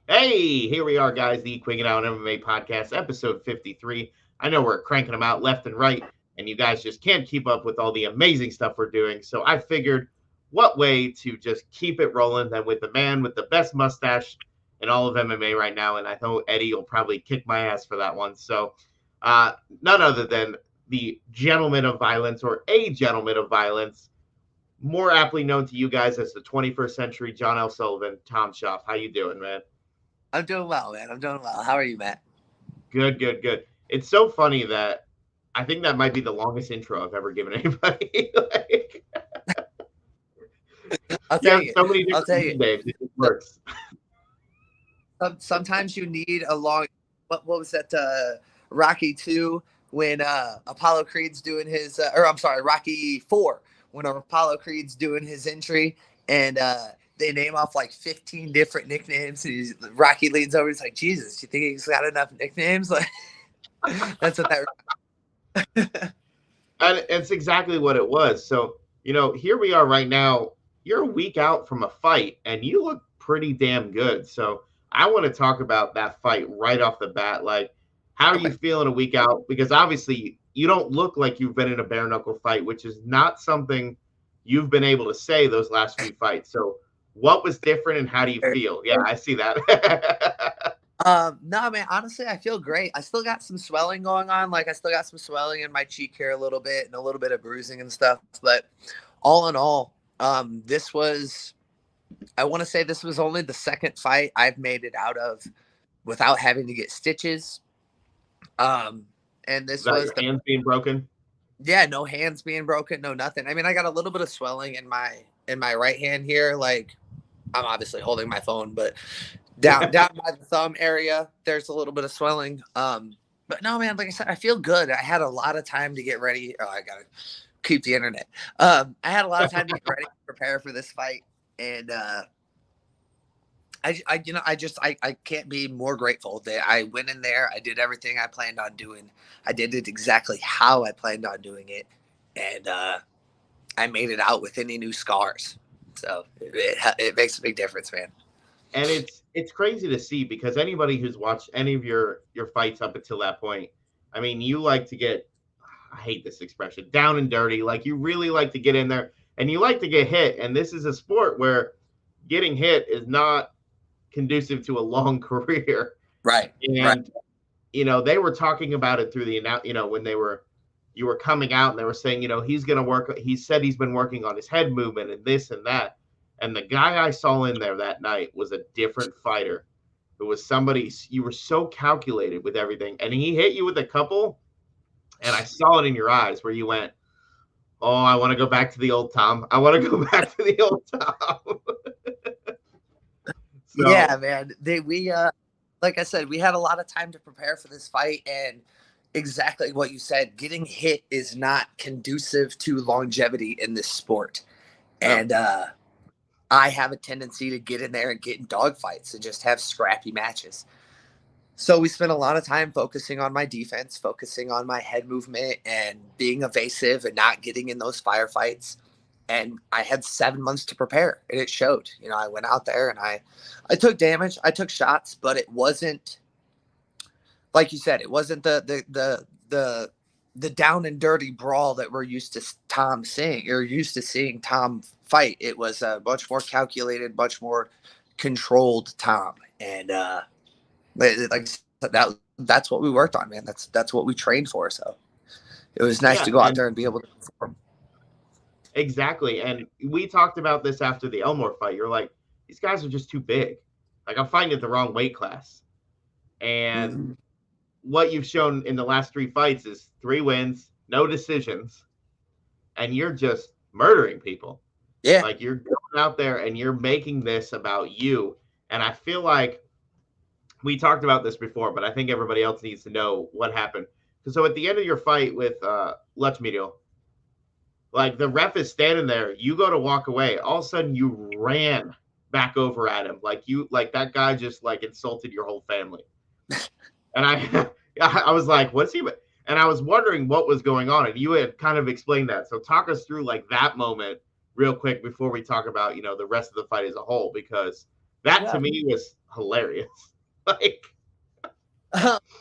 Hey, here we are, guys. The Quiggin Out MMA Podcast, episode 53. I know we're cranking them out left and right, and you guys just can't keep up with all the amazing stuff we're doing. So I figured what way to just keep it rolling than with the man with the best mustache in all of MMA right now. And I know Eddie will probably kick my ass for that one. So none other than the gentleman of violence, or a gentleman of violence, more aptly known to you guys as the 21st century John L. Sullivan, Tom Shoaff. How you doing, man? I'm doing well, man. I'm doing well. How are you, Matt? Good, good, good. It's so funny that I think that might be the longest intro I've ever given anybody. Like, I'll you tell have you. so many I'll tell different you. names. It just So- works. Sometimes you need a long. What was that? Rocky 2 when Apollo Creed's doing his, or I'm sorry, Rocky 4 when Apollo Creed's doing his entry, and they name off like 15 different nicknames. And Rocky leans over. He's like, "Jesus, you think he's got enough nicknames?" Like that's what that. And it's exactly what it was. So, here we are right now. You're a week out from a fight, and you look pretty damn good. So, I want to talk about that fight right off the bat. Like, how are you Okay. feeling a week out? Because obviously, you don't look like you've been in a bare knuckle fight, which is not something you've been able to say those last few fights. So, what was different, and how do you feel? Yeah, I see that. No, man, honestly, I feel great. I still got some swelling going on. Like, I still got some swelling in my cheek here a little bit and a little bit of bruising and stuff. But all in all, I want to say this was only the second fight I've made it out of without having to get stitches. Um, and this Without was your hands being broken. yeah, no hands being broken, no nothing. I mean, I got a little bit of swelling in my right hand here. Like, I'm obviously holding my phone, but down by the thumb area, there's a little bit of swelling. But no, man, like I said, I feel good. I had a lot of time to get ready. Oh, I gotta keep the internet. I had a lot of time to get ready, prepare for this fight, and I can't be more grateful that I went in there. I did everything I planned on doing. I did it exactly how I planned on doing it, and I made it out with any new scars. So it makes a big difference, man. And it's crazy to see, because anybody who's watched any of your fights up until that point, I mean, you like to get, I hate this expression, down and dirty. Like, you really like to get in there, and you like to get hit. And this is a sport where getting hit is not conducive to a long career. Right, right. And they were talking about it through the when you were coming out, and they were saying, he's going to work. He said he's been working on his head movement and this and that. And the guy I saw in there that night was a different fighter. It was somebody, you were so calculated with everything. And he hit you with a couple, and I saw it in your eyes where you went, "Oh, I want to go back to the old Tom. I want to go back to the old Tom." Yeah, So, man. We like I said, we had a lot of time to prepare for this fight, and exactly what you said, getting hit is not conducive to longevity in this sport. no. And I have a tendency to get in there and get in dogfights and just have scrappy matches. So we spent a lot of time focusing on my defense, focusing on my head movement and being evasive and not getting in those firefights. And I had 7 months to prepare, and it showed. I went out there and I took damage, I took shots, but it wasn't like you said. It wasn't the down and dirty brawl that we're used to Tom seeing, or used to seeing Tom fight. It was a much more calculated, much more controlled Tom, and like that's what we worked on, man. That's what we trained for. So it was nice Yeah, to go out and there and be able to perform. exactly. And we talked about this after the Elmore fight. You're like, these guys are just too big. Like, I'm fighting at the wrong weight class. And Mhm. what you've shown in the last three fights is 3 wins, no decisions, and you're just murdering people. Yeah, Like, you're going out there and you're making this about you. And I feel like we talked about this before, but I think everybody else needs to know what happened. So at the end of your fight with Lutchmedial, like, the ref is standing there, you go to walk away, all of a sudden you ran back over at him, like that guy just like insulted your whole family. And I was like, what's he? And I was wondering what was going on, and you had kind of explained that. So talk us through like that moment real quick before we talk about the rest of the fight as a whole, because That to me was hilarious. Like,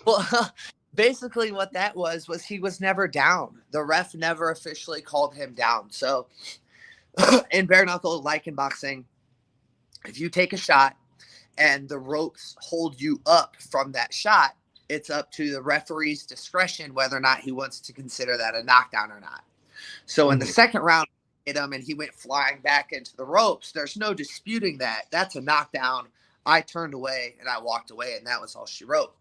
Well, basically what that was he was never down. The ref never officially called him down. So in bare knuckle, like in boxing, if you take a shot and the ropes hold you up from that shot, it's up to the referee's discretion whether or not he wants to consider that a knockdown or not. So in the second round, hit him and he went flying back into the ropes. There's no disputing that. That's a knockdown. I turned away and I walked away, and that was all she wrote.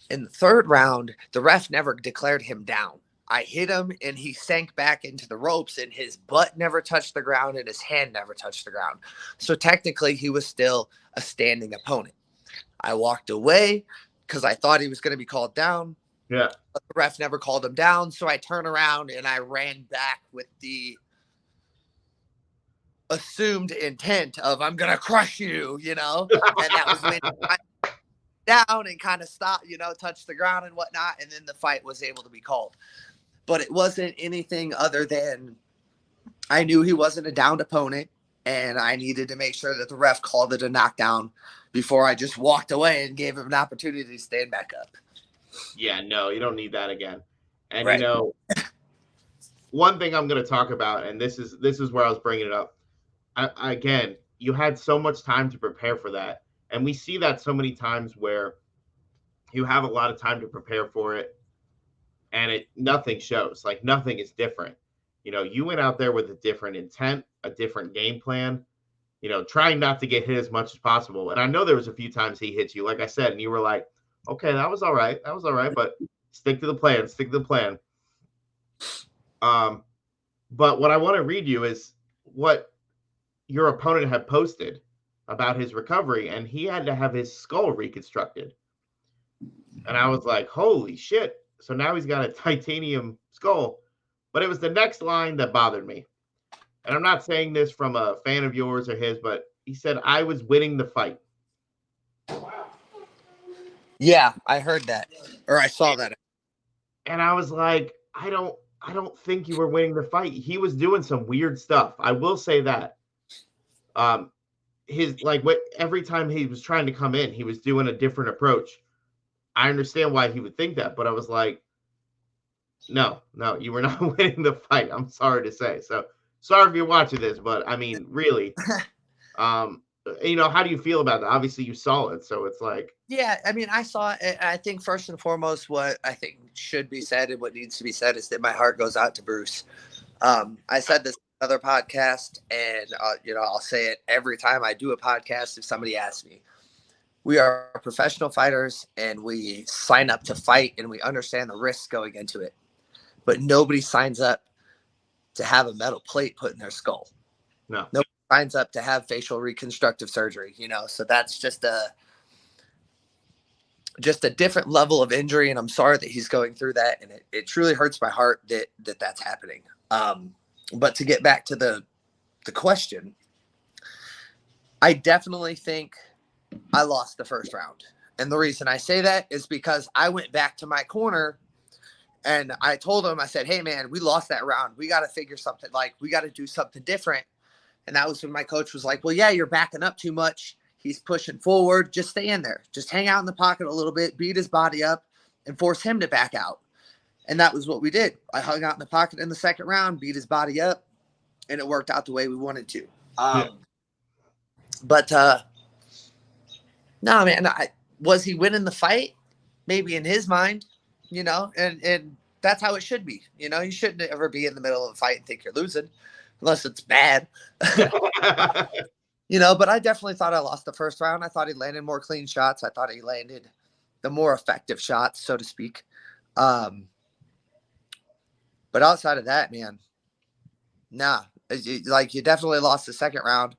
In the third round, the ref never declared him down. I hit him and he sank back into the ropes, and his butt never touched the ground and his hand never touched the ground. So technically he was still a standing opponent. I walked away because I thought he was going to be called down. Yeah. But the ref never called him down. So I turned around and I ran back with the assumed intent of I'm going to crush you, and that was when I down and kind of stopped, touched the ground and whatnot. And then the fight was able to be called. But it wasn't anything other than I knew he wasn't a downed opponent, and I needed to make sure that the ref called it a knockdown before I just walked away and gave him an opportunity to stand back up. Yeah, no, you don't need that again. And, right. One thing I'm going to talk about, and this is where I was bringing it up. Again, you had so much time to prepare for that. And we see that so many times where you have a lot of time to prepare for it, and nothing shows. Like, nothing is different. You went out there with a different intent, a different game plan, trying not to get hit as much as possible. And I know there was a few times he hit you, like I said, and you were like, okay, that was all right. But stick to the plan. But what I want to read you is what your opponent had posted about his recovery, and he had to have his skull reconstructed. And I was like, holy shit. So now he's got a titanium skull. But it was the next line that bothered me. And I'm not saying this from a fan of yours or his, but he said, I was winning the fight. Yeah, I heard that. Or I saw that. And I was like, I don't think you were winning the fight. He was doing some weird stuff. I will say that. Every time he was trying to come in, he was doing a different approach. I understand why he would think that, but I was like, no, you were not winning the fight. I'm sorry to say. So sorry if you're watching this, but I mean, really, how do you feel about that? Obviously you saw it. So it's like, yeah, I mean, I saw it. I think first and foremost, what I think should be said and what needs to be said is that my heart goes out to Bruce. I said this in another podcast, and I'll say it every time I do a podcast if somebody asks me. We are professional fighters, and we sign up to fight, and we understand the risks going into it. But nobody signs up to have a metal plate put in their skull. No. Nobody signs up to have facial reconstructive surgery, So that's just a different level of injury, and I'm sorry that he's going through that, and it truly hurts my heart that that's happening. But to get back to the question, I definitely think I lost the first round. And the reason I say that is because I went back to my corner and I told him, I said, hey man, we lost that round. We got to figure something, we got to do something different. And that was when my coach was like, well, yeah, you're backing up too much. He's pushing forward. Just stay in there. Just hang out in the pocket a little bit, beat his body up, and force him to back out. And that was what we did. I hung out in the pocket in the second round, beat his body up, and it worked out the way we wanted to. But no, man, was he winning the fight? Maybe in his mind, and that's how it should be. You shouldn't ever be in the middle of a fight and think you're losing unless it's bad. But I definitely thought I lost the first round. I thought he landed more clean shots. I thought he landed the more effective shots, so to speak. But outside of that, man, nah, you definitely lost the second round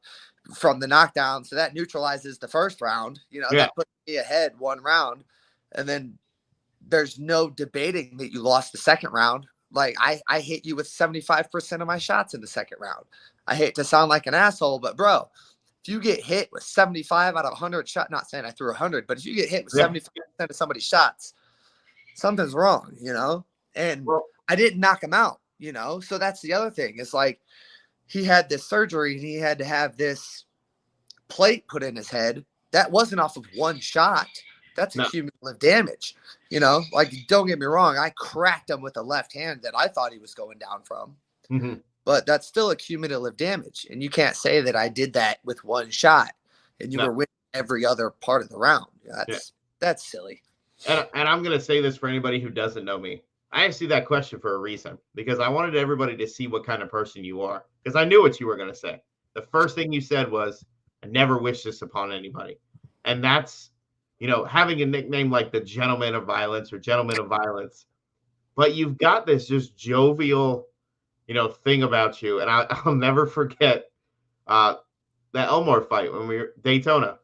from the knockdown. So that neutralizes the first round, that puts me ahead one round. And then there's no debating that you lost the second round. I hit you with 75% of my shots in the second round. I hate to sound like an asshole, but bro, if you get hit with 75 out of 100 shots, not saying I threw 100, but if you get hit with 75% of somebody's shots, something's wrong, and I didn't knock him out, so that's the other thing. It's like he had this surgery and he had to have this plate put in his head, that wasn't off of one shot. That's a cumulative damage. You know, like, don't get me wrong. I cracked him with a left hand that I thought he was going down from. Mm-hmm. But that's still a cumulative damage. And you can't say that I did that with one shot and you were winning every other part of the round. That's silly. And I'm going to say this for anybody who doesn't know me. I asked you that question for a reason, because I wanted everybody to see what kind of person you are, because I knew what you were going to say. The first thing you said was, I never wish this upon anybody. And that's, you know, having a nickname like the Gentleman of Violence or Gentleman of Violence. But you've got this just jovial, you know, thing about you. And I'll never forget that Elmore fight when we were Daytona.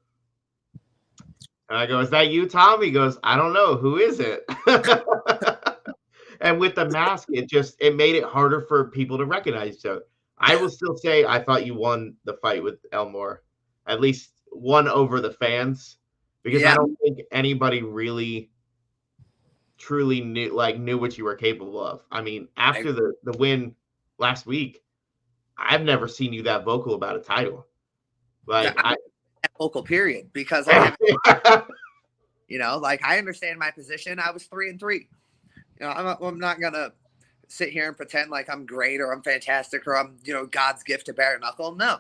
And I go, is that you, Tom? He goes, I don't know. Who is it? And with the mask, it made it harder for people to recognize each other. I will still say I thought you won the fight with Elmore, at least won over the fans, because I don't think anybody really truly knew what you were capable of. I mean, after the win last week, I've never seen you that vocal about a title. Like vocal period, because I haven't, you know, like, I understand my position. I was 3-3. You know, I'm not gonna sit here and pretend like I'm great or I'm fantastic or I'm, you know, God's gift to bare knuckle. No,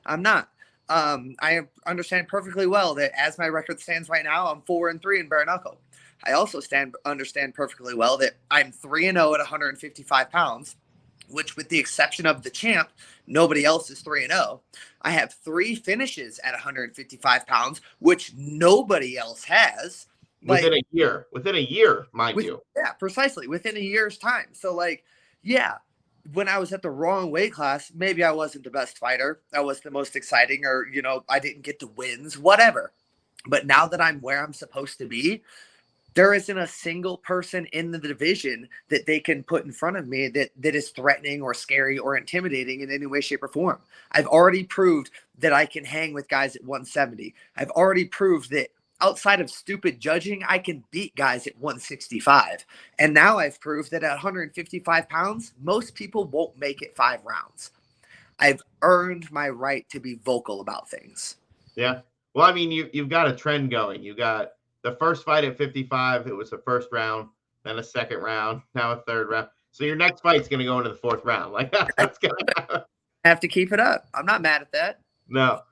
I'm not. I understand perfectly well that as my record stands right now, I'm 4-3 in bare knuckle. I also understand perfectly well that I'm 3-0 at 155 pounds, which, with the exception of the champ, nobody else is 3-0. I have 3 finishes at 155 pounds, which nobody else has. Within a year, mind you. Yeah, precisely. Within a year's time. So, like, yeah, when I was at the wrong weight class, maybe I wasn't the best fighter. I wasn't the most exciting, or, you know, I didn't get the wins, whatever. But now that I'm where I'm supposed to be, there isn't a single person in the division that they can put in front of me that is threatening or scary or intimidating in any way, shape, or form. I've already proved that I can hang with guys at 170. I've already proved that outside of stupid judging, I can beat guys at 165. And now I've proved that at 155 pounds, most people won't make it 5 rounds. I've earned my right to be vocal about things. Yeah. Well, I mean, you've got a trend going. You got the first fight at 55. It was the first round, then a second round, now a third round. So your next fight's going to go into the 4th round. Like, that's going to happen. Have to keep it up. I'm not mad at that. No.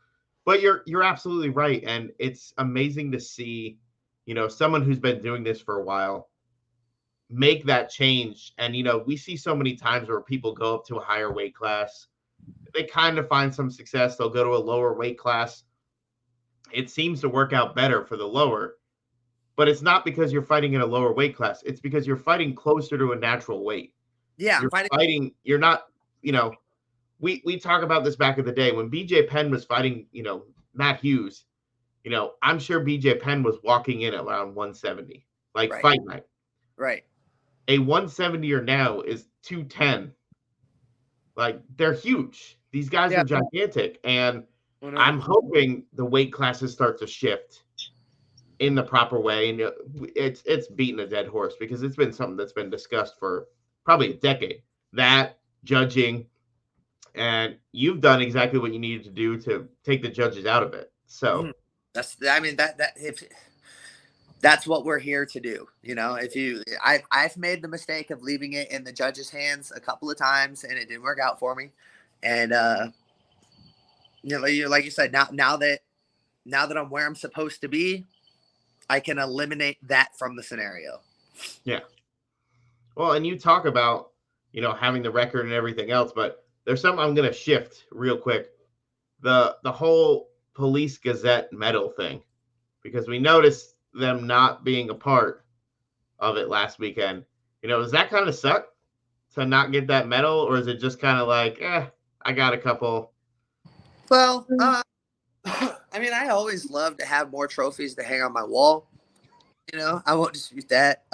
But you're absolutely right, and it's amazing to see, you know, someone who's been doing this for a while make that change. And, you know, we see so many times where people go up to a higher weight class, they kind of find some success, they'll go to a lower weight class. It seems to work out better for the lower, but it's not because you're fighting in a lower weight class. It's because you're fighting closer to a natural weight. Yeah, you're not, you know. We talk about this back in the day when BJ Penn was fighting, you know, Matt Hughes. You know, I'm sure BJ Penn was walking in at around 170, like fight night. Right. A 170er now is 210. Like, they're huge. These guys are gigantic, and I'm hoping the weight classes start to shift in the proper way. And it's beating a dead horse, because it's been something that's been discussed for probably a decade. That judging. And you've done exactly what you needed to do to take the judges out of it. So that's what we're here to do. You know, I've made the mistake of leaving it in the judges' hands a couple of times, and it didn't work out for me. And you know, like you said, now that I'm where I'm supposed to be, I can eliminate that from the scenario. Yeah. Well, and you talk about, you know, having the record and everything else, but there's something I'm going to shift real quick. The whole Police Gazette medal thing, because we noticed them not being a part of it last weekend. You know, does that kind of suck to not get that medal, or is it just kind of like, I got a couple? Well, I mean, I always love to have more trophies to hang on my wall. You know, I won't dispute that.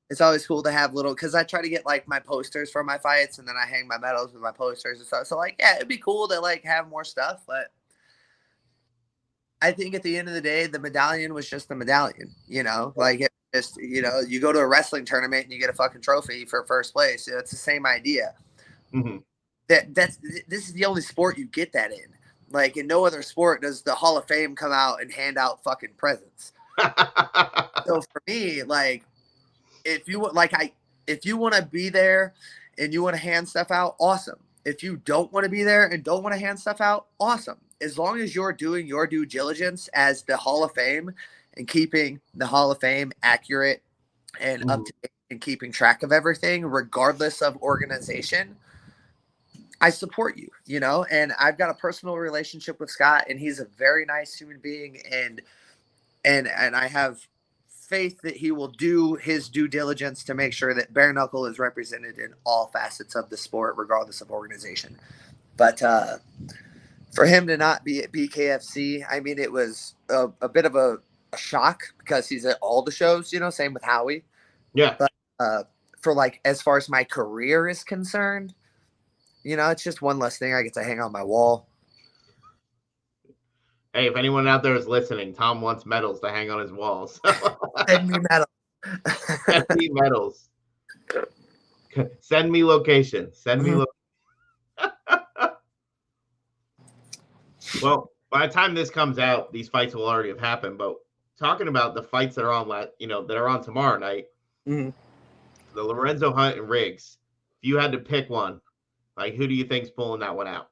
It's always cool to have little, because I try to get like my posters for my fights, and then I hang my medals with my posters and stuff. So, like, yeah, it'd be cool to like have more stuff, but I think at the end of the day, the medallion was just the medallion. You know, like, it just, you know, you go to a wrestling tournament and you get a fucking trophy for first place. It's the same idea. Mm-hmm. This is the only sport you get that in. Like, in no other sport does the Hall of Fame come out and hand out fucking presents. So for me, like, if you want to be there and you want to hand stuff out, awesome. If you don't want to be there and don't want to hand stuff out, awesome. As long as you're doing your due diligence as the Hall of Fame and keeping the Hall of Fame accurate and up to date and keeping track of everything, regardless of organization, I support you, you know, and I've got a personal relationship with Scott, and he's a very nice human being, and I have faith that he will do his due diligence to make sure that bare knuckle is represented in all facets of the sport, regardless of organization. But for him to not be at BKFC, I mean, it was a bit of a shock because he's at all the shows, you know, same with Howie. Yeah. But for like, as far as my career is concerned, you know, it's just one less thing I get to hang on my wall. Hey, if anyone out there is listening, Tom wants medals to hang on his walls. Send me medals. Send me medals. Send me location. Send me Well, by the time this comes out, these fights will already have happened. But talking about the fights that are on that are on tomorrow night, the Lorenzo Hunt and Riggs. If you had to pick one, like, who do you think's pulling that one out?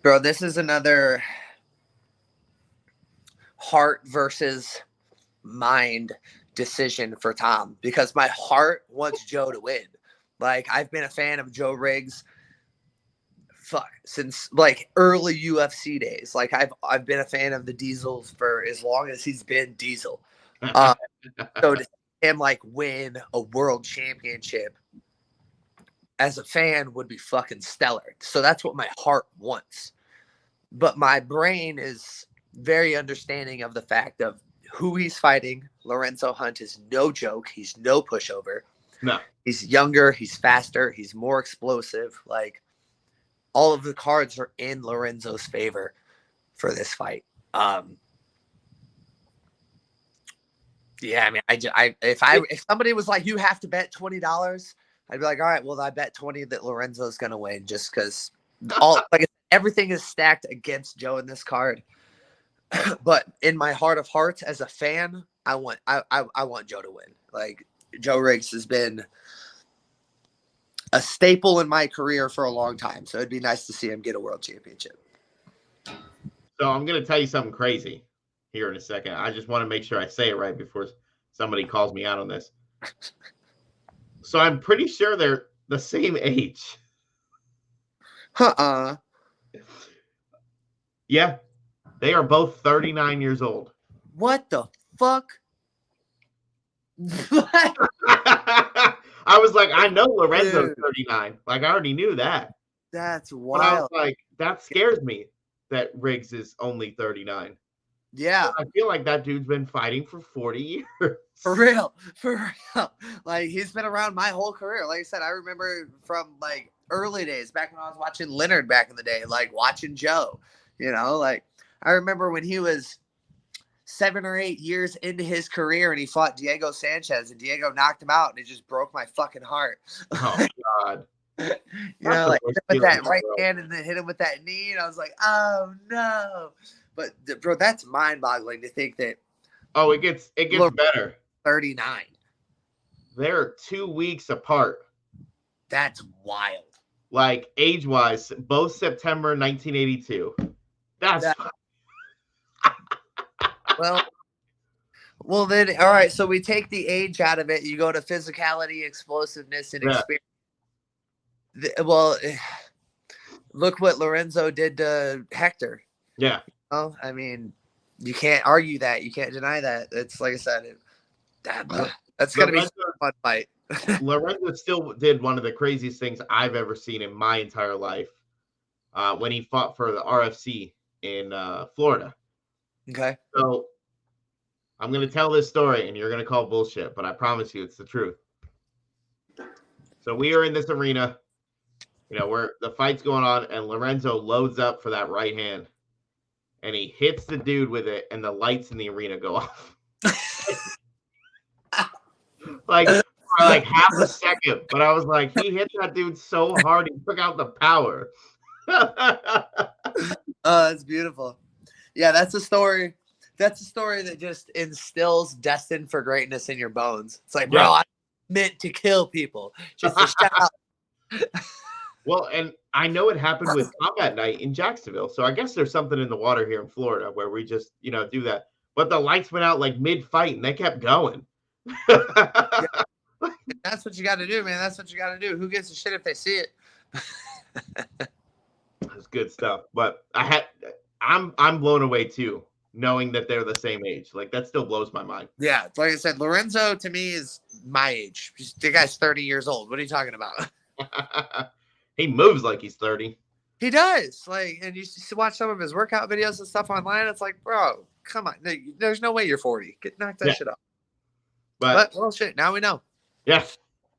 Bro, this is another heart versus mind decision for Tom, because my heart wants Joe to win. Like, I've been a fan of Joe Riggs since like early UFC days. Like, I've been a fan of the Diesels for as long as he's been Diesel. So to see him like win a world championship as a fan would be fucking stellar. So that's what my heart wants. But my brain is very understanding of the fact of who he's fighting. Lorenzo Hunt is no joke. He's no pushover. No. He's younger. He's faster. He's more explosive. Like, all of the cards are in Lorenzo's favor for this fight. Yeah, I mean, if somebody was like, you have to bet $20, I'd be like, all right, well, I bet 20 that Lorenzo's going to win, just because everything is stacked against Joe in this card. But in my heart of hearts, as a fan, I want Joe to win. Like, Joe Riggs has been a staple in my career for a long time, so it'd be nice to see him get a world championship. So I'm going to tell you something crazy here in a second. I just want to make sure I say it right before somebody calls me out on this. So I'm pretty sure they're the same age. Yeah. They are both 39 years old. What the fuck? I was like, I know Lorenzo's 39. Like, I already knew that. That's wild. But I was like, that scares me that Riggs is only 39. Yeah. I feel like that dude's been fighting for 40 years. For real. Like, he's been around my whole career. Like I said, I remember from like early days back when I was watching Leonard back in the day, like watching Joe, you know, like I remember when he was 7 or 8 years into his career and he fought Diego Sanchez and Diego knocked him out, and it just broke my fucking heart. Oh God. You know, like hit him with that right hand and then hit him with that knee, and I was like, oh no. But bro, that's mind-boggling to think that. Oh, it gets better. 39. They're 2 weeks apart. That's wild. Like, age-wise, both September 1982. Well, then, all right. So we take the age out of it. You go to physicality, explosiveness, and experience. Well, look what Lorenzo did to Hector. Yeah. Oh, I mean, you can't argue that. You can't deny that. It's like I said, that's going to be a fun fight. Lorenzo still did one of the craziest things I've ever seen in my entire life when he fought for the RFC in Florida. Okay. So I'm going to tell this story, and you're going to call bullshit, but I promise you it's the truth. So we are in this arena, you know, where the fight's going on, and Lorenzo loads up for that right hand, and he hits the dude with it, and the lights in the arena go off. like half a second, but I was like, he hit that dude so hard, he took out the power. Oh, that's beautiful. Yeah, that's a story. That's a story that just instills destined for greatness in your bones. It's like, bro, Yeah. I meant to kill people. Just to shout out. Well, and I know it happened with Combat Night in Jacksonville. So I guess there's something in the water here in Florida where we just, do that. But the lights went out like mid-fight and they kept going. Yeah, that's what you got to do, man. That's what you got to do. Who gives a shit if they see it? It's good stuff. But I'm blown away too, knowing that they're the same age. Like that still blows my mind. Yeah, like I said, Lorenzo to me is my age. The guy's 30 years old. What are you talking about? He moves like he's 30. He does. Like, and you watch some of his workout videos and stuff online. It's like, bro, come on. There's no way you're 40. Knock that shit up. But well, shit. Now we know. Yes.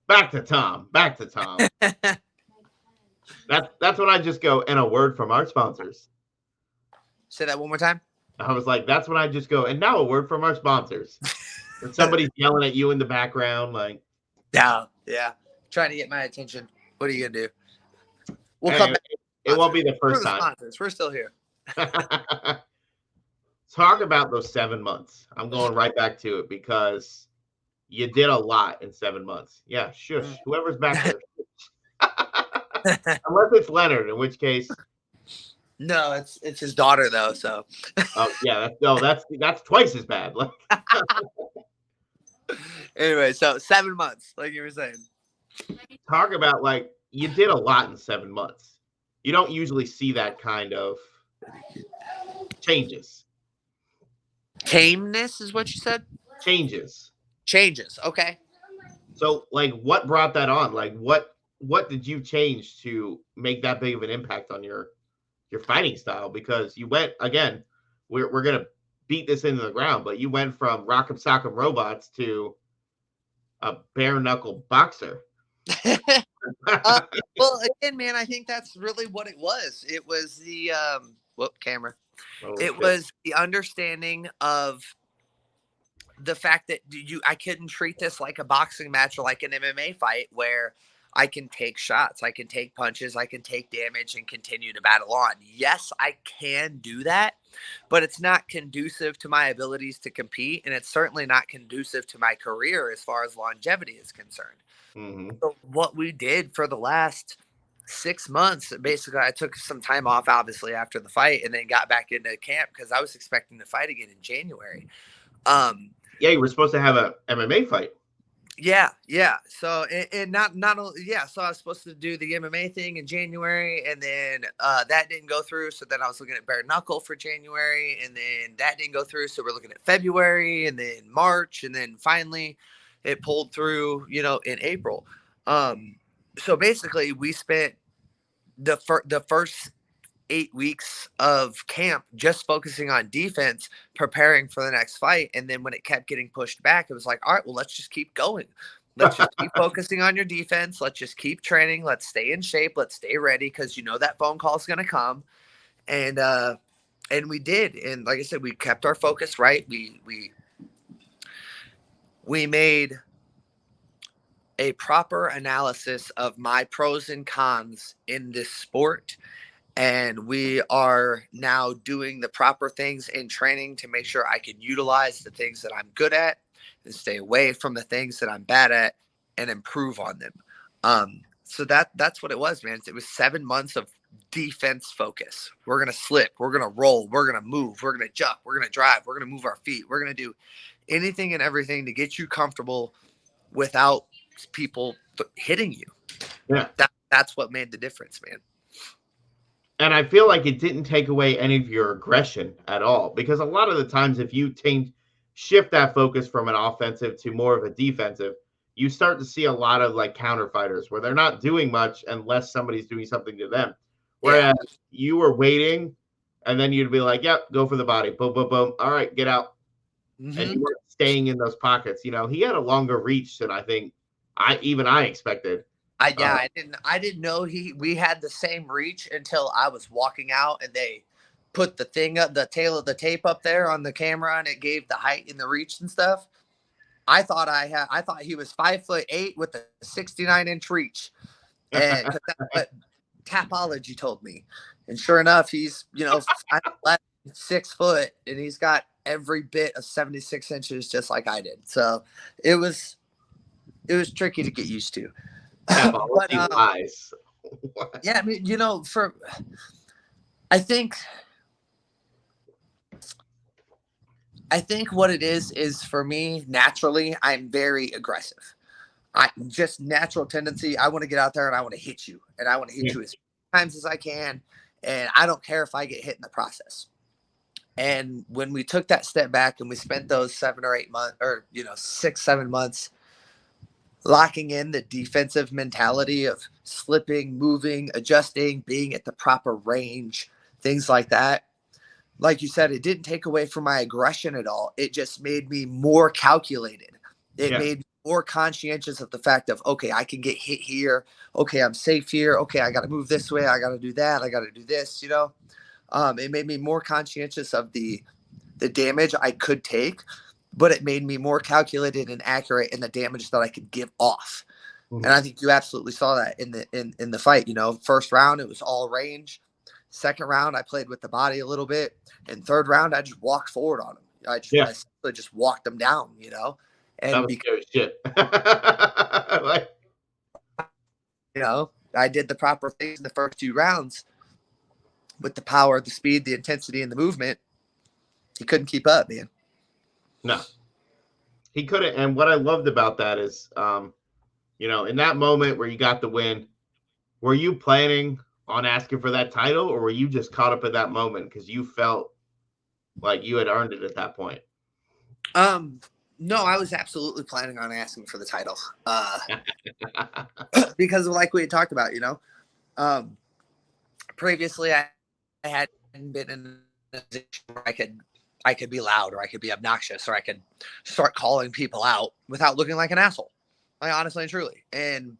Back to Tom. That's when I just go, and a word from our sponsors. Say that one more time. I was like, that's when I just go, and now a word from our sponsors. And somebody's yelling at you in the background, like, yeah, trying to get my attention. What are you gonna do? We'll come back. It won't be the first time. Sponsors. We're still here. Talk about those 7 months. I'm going right back to it because you did a lot in 7 months. Yeah, shush. Whoever's back there. Unless it's Leonard, in which case. No, it's his daughter though. So. Oh yeah, that's twice as bad. Anyway, so 7 months, like you were saying. Talk about like you did a lot in 7 months. You don't usually see that kind of changes. Tameness is what you said? Changes. Okay. So like what brought that on? Like what did you change to make that big of an impact on your fighting style? Because you went, again, we're gonna beat this into the ground, but you went from rock'em sock'em robots to a bare knuckle boxer. Well, again, man, I think that's really what it was. It was the camera. Was the understanding of the fact that I couldn't treat this like a boxing match or like an MMA fight where I can take shots, I can take punches, I can take damage and continue to battle on. Yes, I can do that, but it's not conducive to my abilities to compete, and it's certainly not conducive to my career as far as longevity is concerned. Mm-hmm. So what we did for the last 6 months, basically, I took some time off, obviously, after the fight, and then got back into camp because I was expecting to fight again in January. Yeah, you were supposed to have a MMA fight. Yeah. So, and not only, so I was supposed to do the MMA thing in January, and then that didn't go through. So then I was looking at bare knuckle for January, and then that didn't go through. So we're looking at February, and then March, and then finally it pulled through, in April. So basically we spent the first 8 weeks of camp just focusing on defense, preparing for the next fight. And then when it kept getting pushed back, it was like, all right, well, let's just keep going. Let's just keep focusing on your defense. Let's just keep training. Let's stay in shape. Let's stay ready. Cause that phone call is going to come. And we did. And like I said, we kept our focus right. We made a proper analysis of my pros and cons in this sport. And we are now doing the proper things in training to make sure I can utilize the things that I'm good at and stay away from the things that I'm bad at and improve on them. So that's what it was, man. It was 7 months of defense focus. We're going to slip. We're going to roll. We're going to move. We're going to jump. We're going to drive. We're going to move our feet. We're going to do anything and everything to get you comfortable without people hitting you. Yeah. That's what made the difference, man. And I feel like it didn't take away any of your aggression at all, because a lot of the times if you shift that focus from an offensive to more of a defensive, you start to see a lot of like counter fighters where they're not doing much unless somebody's doing something to them. Whereas you were waiting and then you'd be like, yep, go for the body. Boom, boom, boom. All right, get out. Mm-hmm. And you weren't staying in those pockets. He had a longer reach than I think I expected. I didn't know we had the same reach until I was walking out and they put the thing up, the tail of the tape up there on the camera, and it gave the height and the reach and stuff. I thought he was 5'8" with a 69-inch reach, and that's what Tapology told me. And sure enough, he's, 6 foot, and he's got every bit of 76 inches just like I did. So it was tricky to get used to. But, lies. Yeah, I mean, I think what it is for me, naturally, I'm very aggressive. I just natural tendency. I want to get out there and I want to hit you, and I want to hit you as many times as I can. And I don't care if I get hit in the process. And when we took that step back and we spent those 7 or 8 months, or 6, 7 months, locking in the defensive mentality of slipping, moving, adjusting, being at the proper range, things like that. Like you said, it didn't take away from my aggression at all. It just made me more calculated. It made me more conscientious of the fact of, okay, I can get hit here. Okay, I'm safe here. Okay, I got to move this way. I got to do that. I got to do this, It made me more conscientious of the damage I could take, but it made me more calculated and accurate in the damage that I could give off. Mm-hmm. And I think you absolutely saw that in the fight. First round, it was all range. Second round, I played with the body a little bit. And third round, I just walked forward on him. I just walked them down, And that was because shit. I did the proper things in the first 2 rounds with the power, the speed, the intensity, and the movement. He couldn't keep up, man. No, he couldn't. And what I loved about that is, in that moment where you got the win, were you planning on asking for that title, or were you just caught up at that moment because you felt like you had earned it at that point? No, I was absolutely planning on asking for the title. Because like we had talked about, previously I hadn't been in a position where I could be loud, or I could be obnoxious, or I could start calling people out without looking like an asshole. Like, honestly and truly. And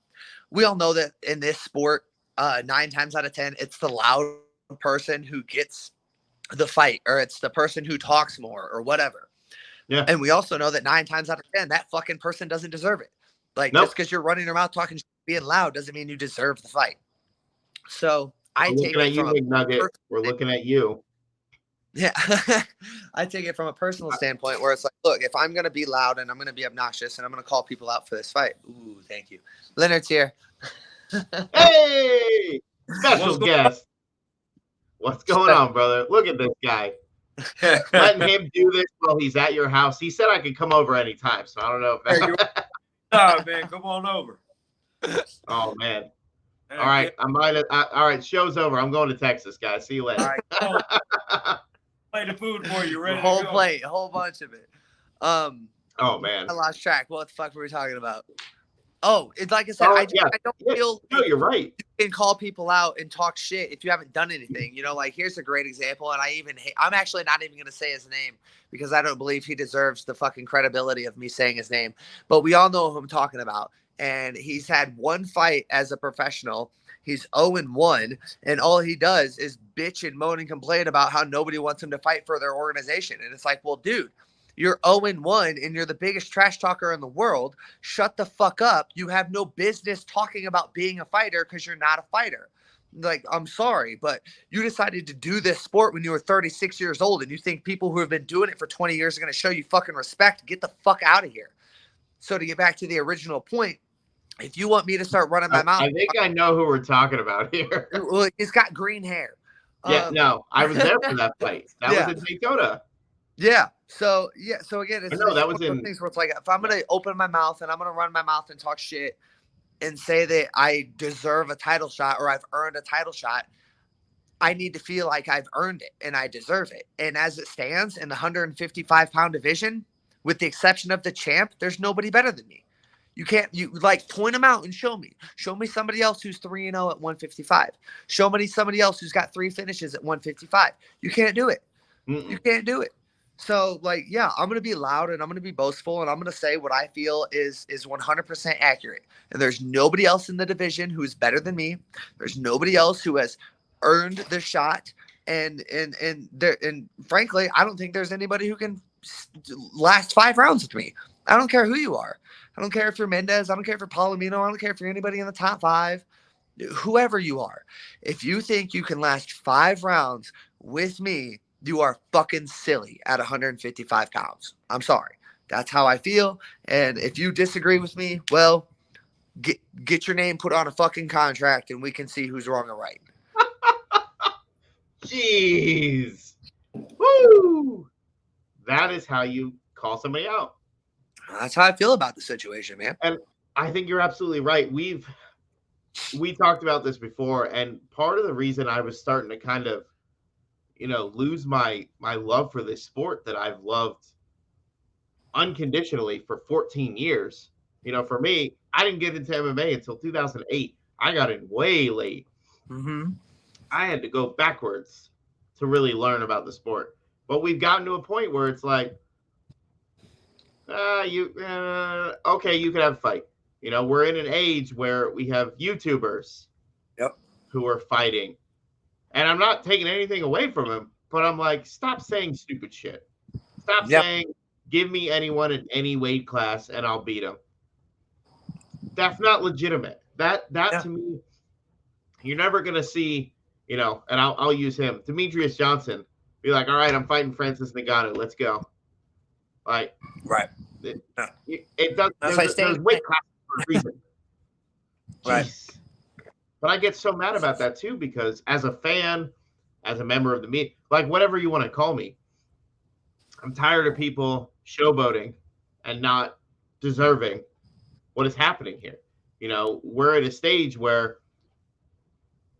we all know that in this sport, 9 times out of 10, it's the loud person who gets the fight, or it's the person who talks more, or whatever. Yeah. And we also know that 9 times out of 10, that fucking person doesn't deserve it. Like, just because you're running your mouth talking, being loud, doesn't mean you deserve the fight. So I take it from Big Nugget. We're looking at you. Yeah. I take it from a personal standpoint where it's like, look, if I'm going to be loud and I'm going to be obnoxious and I'm going to call people out for this fight. Ooh, thank you. Leonard's here. Hey, special guest. What's going on, brother? Look at this guy. Letting him do this while he's at your house. He said I could come over anytime, so I don't know if nah, man, come on over. Oh, man. All right, all right, show's over. I'm going to Texas, guys. See you later. All right, play the food for you. Ready? A whole plate, a whole bunch of it. Oh man, I lost track. What the fuck were we talking about? Oh, it's like I said, I don't feel. No, you're right. You can call people out and talk shit if you haven't done anything. Like, here's a great example, and I'm actually not even going to say his name because I don't believe he deserves the fucking credibility of me saying his name. But we all know who I'm talking about. And he's had 1 fight as a professional. He's 0-1, and all he does is bitch and moan and complain about how nobody wants him to fight for their organization. And it's like, well, dude, you're 0-1 and you're the biggest trash talker in the world. Shut the fuck up. You have no business talking about being a fighter because you're not a fighter. Like, I'm sorry, but you decided to do this sport when you were 36 years old, and you think people who have been doing it for 20 years are going to show you fucking respect. Get the fuck out of here. So to get back to the original point, if you want me to start running my mouth, I think I know who we're talking about here. Well, he's got green hair. Yeah, no, I was there for that fight. That was in Daytona. Yeah. So again, it's that was in things where it's like, if I'm gonna open my mouth and I'm gonna run my mouth and talk shit and say that I deserve a title shot or I've earned a title shot, I need to feel like I've earned it and I deserve it. And as it stands in the 155-pound division, with the exception of the champ, there's nobody better than me. You like point them out and show me somebody else who's 3-0 at 155. Show me somebody else who's got 3 finishes at 155. You can't do it. You can't do it. So like, yeah, I'm going to be loud and I'm going to be boastful and I'm going to say what I feel is 100% accurate. And there's nobody else in the division who's better than me. There's nobody else who has earned the shot. And frankly, I don't think there's anybody who can last 5 rounds with me. I don't care who you are. I don't care if you're Mendes. I don't care if you're Palomino. I don't care if you're anybody in the top 5. whoever you are, if you think you can last 5 rounds with me, you are fucking silly at 155 pounds. I'm sorry. That's how I feel. And if you disagree with me, well, get your name put on a fucking contract and we can see who's wrong or right. Jeez. Woo! That is how you call somebody out. That's how I feel about the situation, man. And I think you're absolutely right. We talked about this before, and part of the reason I was starting to kind of, lose my love for this sport that I've loved unconditionally for 14 years. For me, I didn't get into MMA until 2008. I got in way late. Mm-hmm. I had to go backwards to really learn about the sport. But we've gotten to a point where it's like, okay, you could have a fight. We're in an age where we have YouTubers who are fighting. And I'm not taking anything away from him, but I'm like, stop saying stupid shit. Stop saying, give me anyone in any weight class and I'll beat him. That's not legitimate. That to me, you're never going to see, and I'll use him, Demetrius Johnson, be like, all right, I'm fighting Francis Ngannou. Let's go. Like, right. It does. There's weight classes for a reason. Right. But I get so mad about that too, because as a fan, as a member of the media, like whatever you want to call me, I'm tired of people showboating and not deserving what is happening here. We're at a stage where,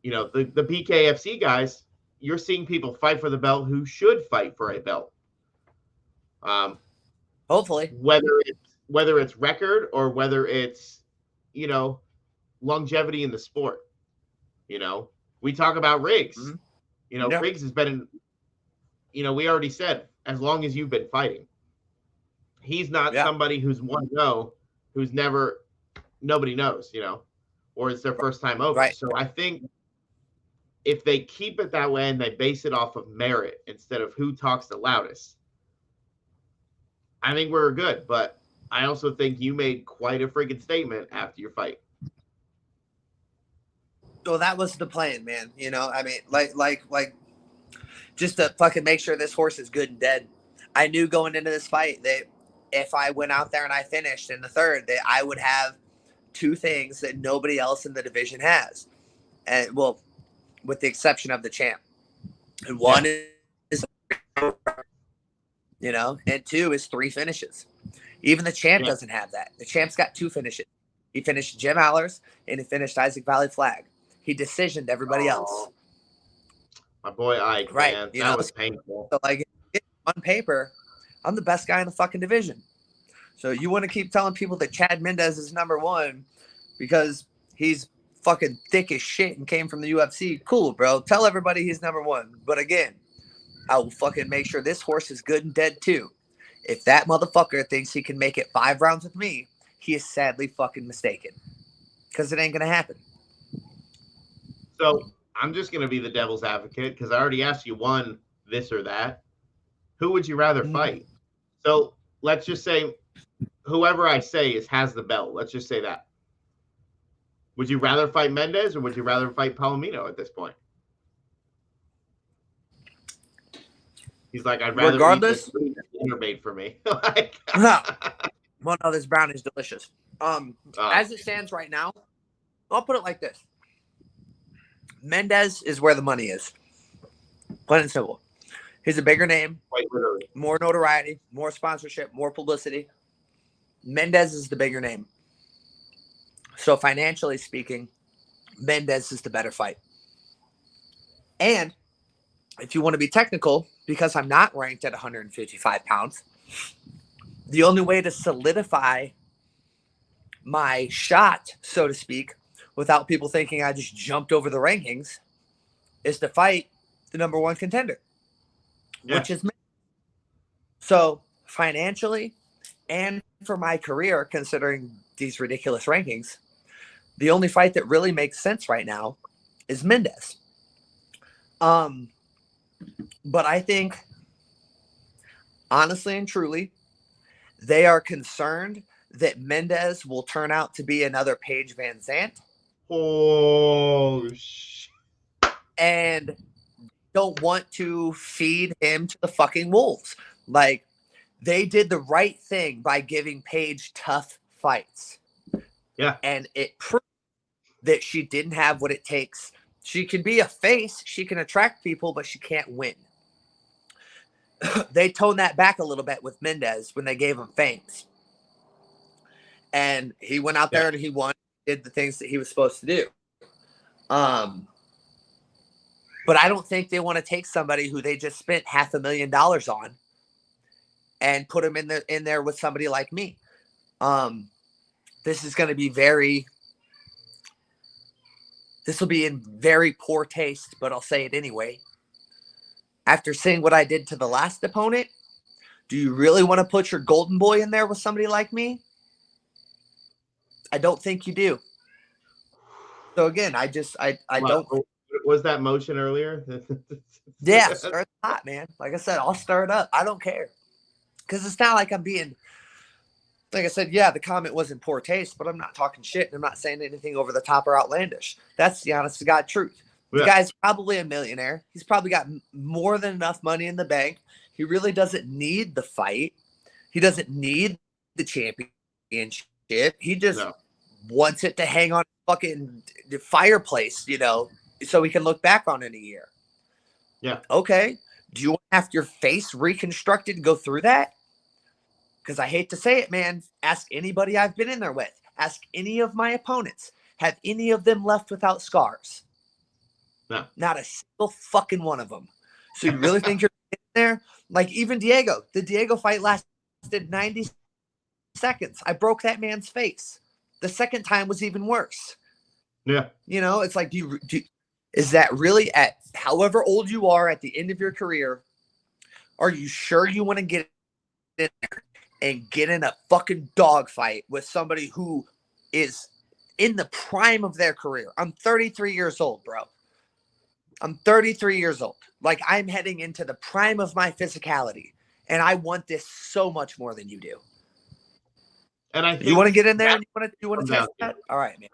the BKFC guys, you're seeing people fight for the belt who should fight for a belt. Hopefully, whether it's record or whether it's, longevity in the sport. We talk about Riggs. Mm-hmm. Riggs has been in, we already said, as long as you've been fighting. He's not somebody who's 1-0, who's nobody knows, or it's their first time over. Right. So I think if they keep it that way and they base it off of merit instead of who talks the loudest, I think we're good. But I also think you made quite a freaking statement after your fight. Well, that was the plan, man. I mean, like, just to fucking make sure this horse is good and dead. I knew going into this fight that if I went out there and I finished in the third, that I would have 2 things that nobody else in the division has. And well, with the exception of the champ. And one is, and 2 is 3 finishes. Even the champ doesn't have that. The champ's got 2 finishes. He finished Jim Allers and he finished Isaac Valley Flag. He decisioned everybody else. My boy Ike, right? Man, that was painful. So, like, on paper, I'm the best guy in the fucking division. So you want to keep telling people that Chad Mendes is number 1 because he's fucking thick as shit and came from the UFC. Cool, bro. Tell everybody he's number 1. But again, I will fucking make sure this horse is good and dead too. If that motherfucker thinks he can make it 5 rounds with me, he is sadly fucking mistaken. Because it ain't going to happen. So I'm just going to be the devil's advocate because I already asked you one, this or that. Who would you rather fight? So let's just say whoever I say has the belt. Let's just say that. Would you rather fight Mendes or would you rather fight Palomino at this point? He's like, I'd rather regardless, eat this food that made for me. Like, well, no, this brownie is delicious. As it stands right now, I'll put it like this. Mendes is where the money is. Plain and simple. He's a bigger name, more notoriety, more sponsorship, more publicity. Mendes is the bigger name. So financially speaking, Mendes is the better fight. And if you want to be technical, because I'm not ranked at 155 pounds, the only way to solidify my shot, so to speak, without people thinking I just jumped over the rankings, is to fight the number 1 contender, which is me. So financially and for my career, considering these ridiculous rankings, the only fight that really makes sense right now is Mendes. But I think, honestly and truly, they are concerned that Mendes will turn out to be another Paige Van Zandt. Oh, shit. And don't want to feed him to the fucking wolves. Like, they did the right thing by giving Paige tough fights. Yeah. And it proved that she didn't have what it takes. She can be a face, she can attract people, but she can't win. They toned that back a little bit with Mendes when they gave him fames. And he went out there and he won, did the things that he was supposed to do. But I don't think they want to take somebody who they just spent $500,000 on and put him in there with somebody like me. This is going to be this will be in very poor taste, but I'll say it anyway. After seeing what I did to the last opponent, do you really want to put your golden boy in there with somebody like me? I don't think you do. So again, I don't. Was that motion earlier? Yeah, stir it hot, man. Like I said, I'll stir it up. I don't care. Because it's not like I'm being, like I said, yeah, the comment was in poor taste, but I'm not talking shit and I'm not saying anything over the top or outlandish. That's the honest to God truth. The guy's probably a millionaire. He's probably got more than enough money in the bank. He really doesn't need the fight. He doesn't need the championship. He just wants it to hang on fucking the fireplace, so we can look back on it in a year. Yeah. Okay. Do you want to have your face reconstructed and go through that? Because I hate to say it, man. Ask anybody I've been in there with. Ask any of my opponents. Have any of them left without scars? No. Not a single fucking one of them. So you really think you're in there? Like even Diego. The Diego fight lasted 90 seconds. I broke that man's face. The second time was even worse. Yeah. It's like, is that really at however old you are at the end of your career, are you sure you want to get in there and get in a fucking dogfight with somebody who is in the prime of their career? I'm 33 years old, bro. I'm 33 years old. Like, I'm heading into the prime of my physicality, and I want this so much more than you do. And I think you want to get in there and you want to test that? All right, man.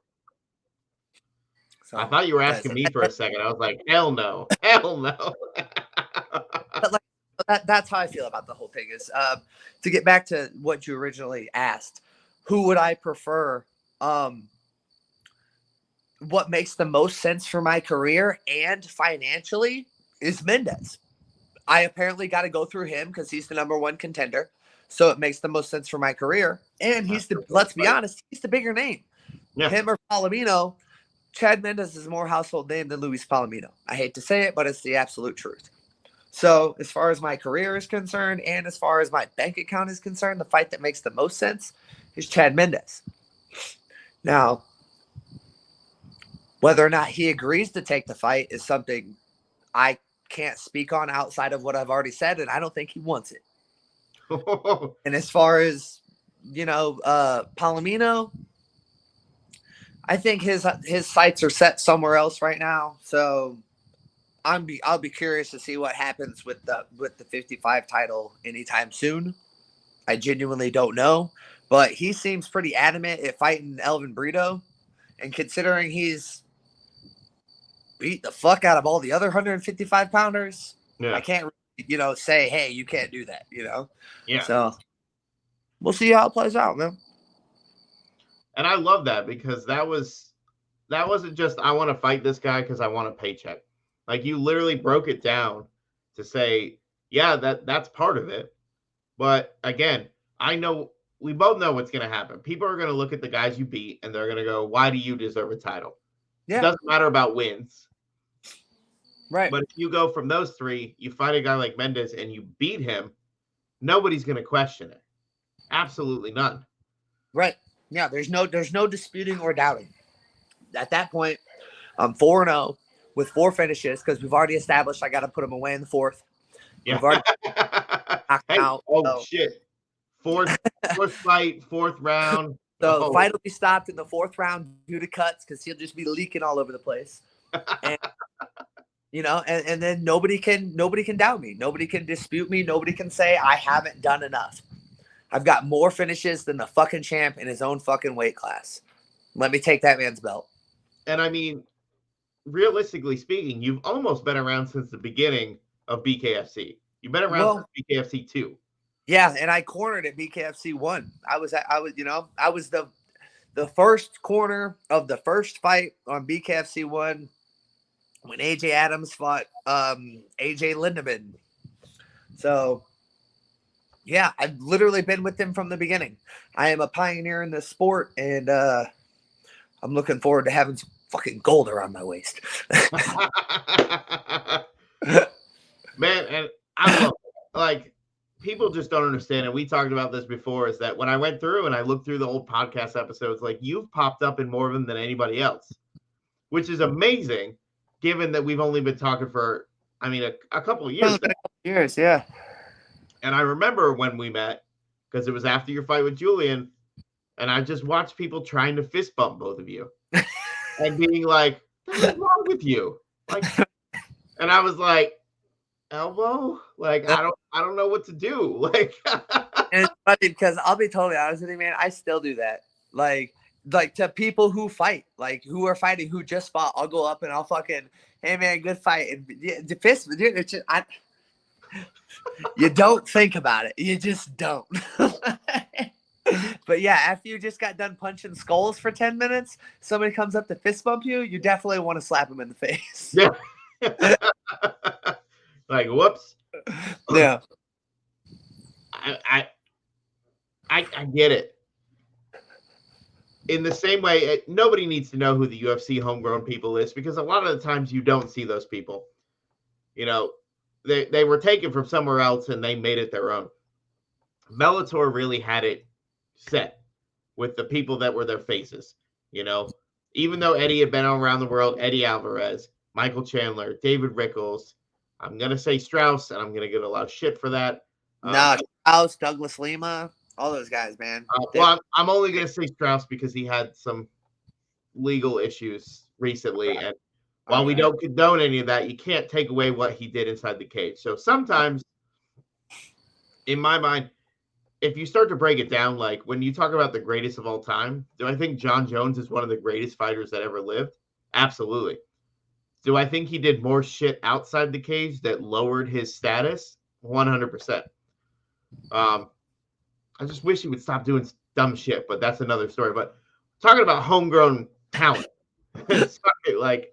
So, I thought you were asking me for a second. I was like, hell no. Hell no. But that's how I feel about the whole thing is to get back to what you originally asked, who would I prefer? What makes the most sense for my career and financially is Mendes. I apparently got to go through him because he's the number one contender. So it makes the most sense for my career. And let's be honest, he's the bigger name. Yeah. Him or Palomino. Chad Mendes is a more household name than Luis Palomino. I hate to say it, but it's the absolute truth. So as far as my career is concerned and as far as my bank account is concerned, the fight that makes the most sense is Chad Mendes. Now, whether or not he agrees to take the fight is something I can't speak on outside of what I've already said, and I don't think he wants it. And as far as, Palomino, I think his sights are set somewhere else right now. So I'll be curious to see what happens with the 55 title anytime soon. I genuinely don't know, but he seems pretty adamant at fighting Elvin Brito, and considering he's beat the fuck out of all the other 155 pounders, I can't say, hey, you can't do that, Yeah. So we'll see how it plays out, man. And I love that because that wasn't just I want to fight this guy because I want a paycheck. Like, you literally broke it down to say, yeah, that's part of it. But again, we both know what's going to happen. People are going to look at the guys you beat and they're going to go, why do you deserve a title? Yeah. It doesn't matter about wins. Right. But if you go from those three, you fight a guy like Mendes and you beat him, nobody's going to question it. Absolutely none. Right. Yeah, there's no disputing or doubting. At that point, I'm 4-0 with 4 finishes because we've already established I got to put him away in the 4th. Yeah. We've already knocked out. Oh, shit. Fourth fight, 4th round. So fight will be stopped in the 4th round due to cuts because he'll just be leaking all over the place. And, and then nobody can doubt me. Nobody can dispute me. Nobody can say I haven't done enough. I've got more finishes than the fucking champ in his own fucking weight class. Let me take that man's belt. And I mean, realistically speaking, you've almost been around since the beginning of BKFC. You've been around since BKFC 2. Yeah, and I cornered at BKFC 1. I was the first corner of the first fight on BKFC 1 when AJ Adams fought AJ Lindemann. So, yeah, I've literally been with him from the beginning. I am a pioneer in this sport, and I'm looking forward to having some fucking gold around my waist. Man, and I love it. Like, people just don't understand, and we talked about this before, is that when I went through and I looked through the old podcast episodes, like, you've popped up in more of them than anybody else, which is amazing, given that we've only been talking for, I mean, a couple of years. Years, yeah. And I remember when we met, because it was after your fight with Julian, and I just watched people trying to fist bump both of you and being like, "What's wrong with you?" Like, and I was like, "Elbow? Like, I don't know what to do." Like, and it's funny because I'll be totally honest with you, man. I still do that. Like to people who fight, like who are fighting, who just fought. I'll go up and I'll fucking, hey man, good fight. And the fist, dude, it's just, you don't think about it. You just don't. But yeah, after you just got done punching skulls for 10 minutes, somebody comes up to fist bump you, you definitely want to slap him in the face. Yeah. Like, whoops. Yeah. I get it. In the same way, nobody needs to know who the UFC homegrown people is, because a lot of the times you don't see those people. You know, they were taken from somewhere else and they made it their own. Bellator really had it set with the people that were their faces. You know, even though Eddie had been around the world, Eddie Alvarez, Michael Chandler, David Rickles, I'm going to say Strauss, and I'm going to get a lot of shit for that. Strauss, Douglas Lima, all those guys, man. Well, I'm only going to say Strauss because he had some legal issues recently. And while we don't condone any of that, you can't take away what he did inside the cage. So sometimes, in my mind, if you start to break it down, like when you talk about the greatest of all time, do I think John Jones is one of the greatest fighters that ever lived? Absolutely. Do I think he did more shit outside the cage that lowered his status? 100%. I just wish he would stop doing dumb shit, but that's another story. But talking about homegrown talent, like,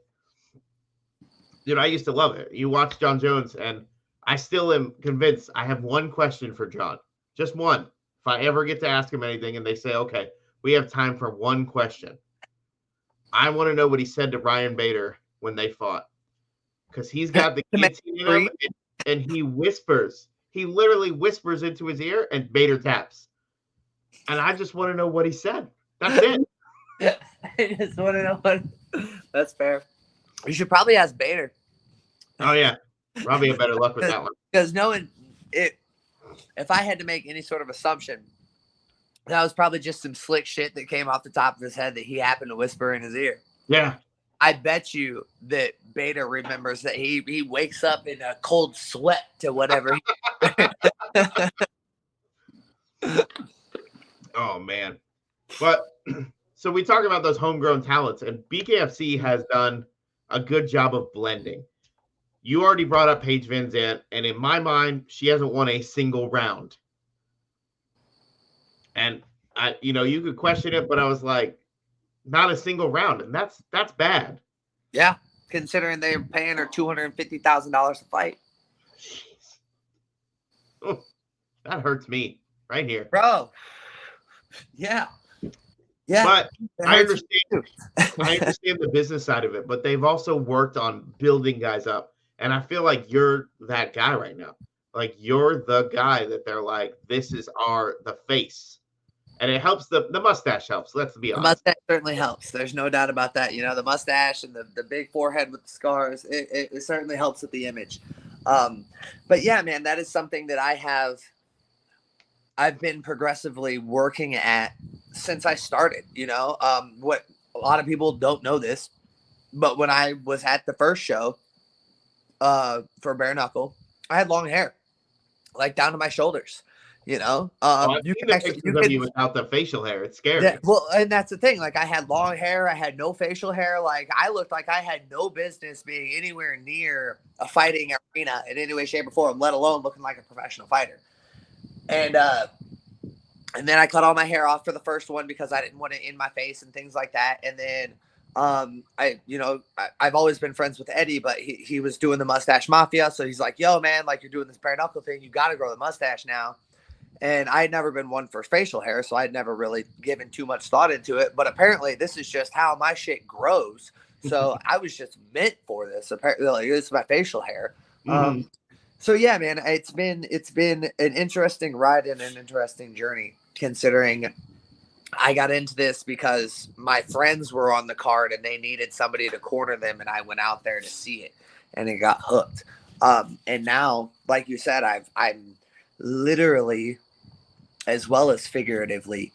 dude, I used to love it. You watch John Jones, and I still am convinced. I have one question for John. Just one. If I ever get to ask him anything and they say, okay, we have time for one question, I want to know what he said to Ryan Bader when they fought. Because he's got the guillotine in him, and he whispers. He literally whispers into his ear, and Bader taps. And I just want to know what he said. That's it. I just want to know what. That's fair. You should probably ask Bader. Oh, yeah. Probably have better luck with that one. Because knowing it, if I had to make any sort of assumption, that was probably just some slick shit that came off the top of his head that he happened to whisper in his ear. Yeah. I bet you that Bader remembers that he wakes up in a cold sweat to whatever. Oh, man. But so we talk about those homegrown talents, and BKFC has done a good job of blending. You already brought up Paige Van Zandt, and in my mind, she hasn't won a single round. And you could question it, but I was like, not a single round, and that's bad. Yeah, considering they're paying her $250,000 a fight. Jeez. Oh, that hurts me right here, bro. Yeah. But I understand. I understand the business side of it, but they've also worked on building guys up. And I feel like you're that guy right now. Like, you're the guy that they're like, this is the face. And it helps. The mustache helps. Let's be honest. The mustache certainly helps. There's no doubt about that. You know, the mustache and the big forehead with the scars, it certainly helps with the image. But yeah, man, that is something that I've been progressively working at since I started, you know. What a lot of people don't know this, but when I was at the first show for Bare Knuckle, I had long hair, like down to my shoulders. You know, I've you seen can the actually pictures of you without the facial hair. It's scary. well, and that's the thing. Like I had long hair, I had no facial hair. Like I looked like I had no business being anywhere near a fighting arena in any way, shape, or form, let alone looking like a professional fighter. And then I cut all my hair off for the first one because I didn't want it in my face and things like that. And then I've always been friends with Eddie, but he was doing the mustache mafia. So he's like, yo, man, like you're doing this bare knuckle thing. You got to grow the mustache now. And I had never been one for facial hair, so I'd never really given too much thought into it. But apparently this is just how my shit grows. So I was just meant for this. Apparently, like, this is my facial hair. So yeah, man, it's been an interesting ride and an interesting journey, considering I got into this because my friends were on the card and they needed somebody to corner them, and I went out there to see it, and it got hooked. And now, like you said, I'm literally, as well as figuratively,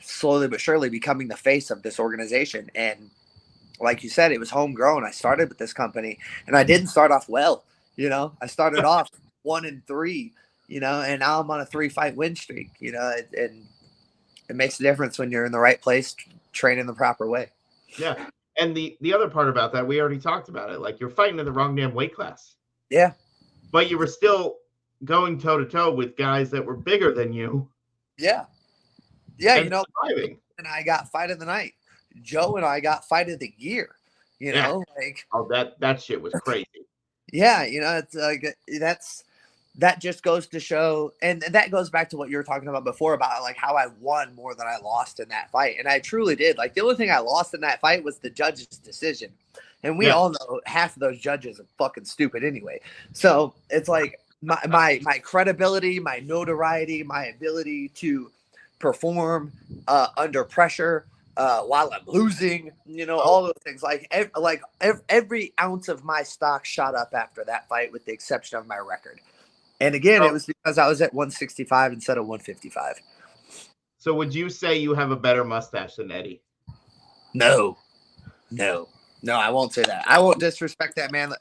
slowly but surely becoming the face of this organization. And like you said, it was homegrown. I started with this company, and I didn't start off well. You know, I started off 1-3, you know, and now I'm on a 3-fight win streak, you know, and it makes a difference when you're in the right place, training the proper way. Yeah. And the other part about that, we already talked about it. Like, you're fighting in the wrong damn weight class. Yeah. But you were still going toe to toe with guys that were bigger than you. Yeah. Yeah. And you know, surviving. and I got fight of the night. Joe and I got fight of the year, you know, like, oh, that shit was crazy. Yeah. You know, it's like, that just goes to show, and that goes back to what you were talking about before about like how I won more than I lost in that fight. And I truly did. Like, the only thing I lost in that fight was the judge's decision. And we all know half of those judges are fucking stupid anyway. So it's like my credibility, my notoriety, my ability to perform under pressure while I'm losing, you know, all those things. Like every ounce of my stock shot up after that fight, with the exception of my record. And again, it was because I was at 165 instead of 155. So would you say you have a better mustache than Eddie? No, I won't say that. I won't disrespect that man.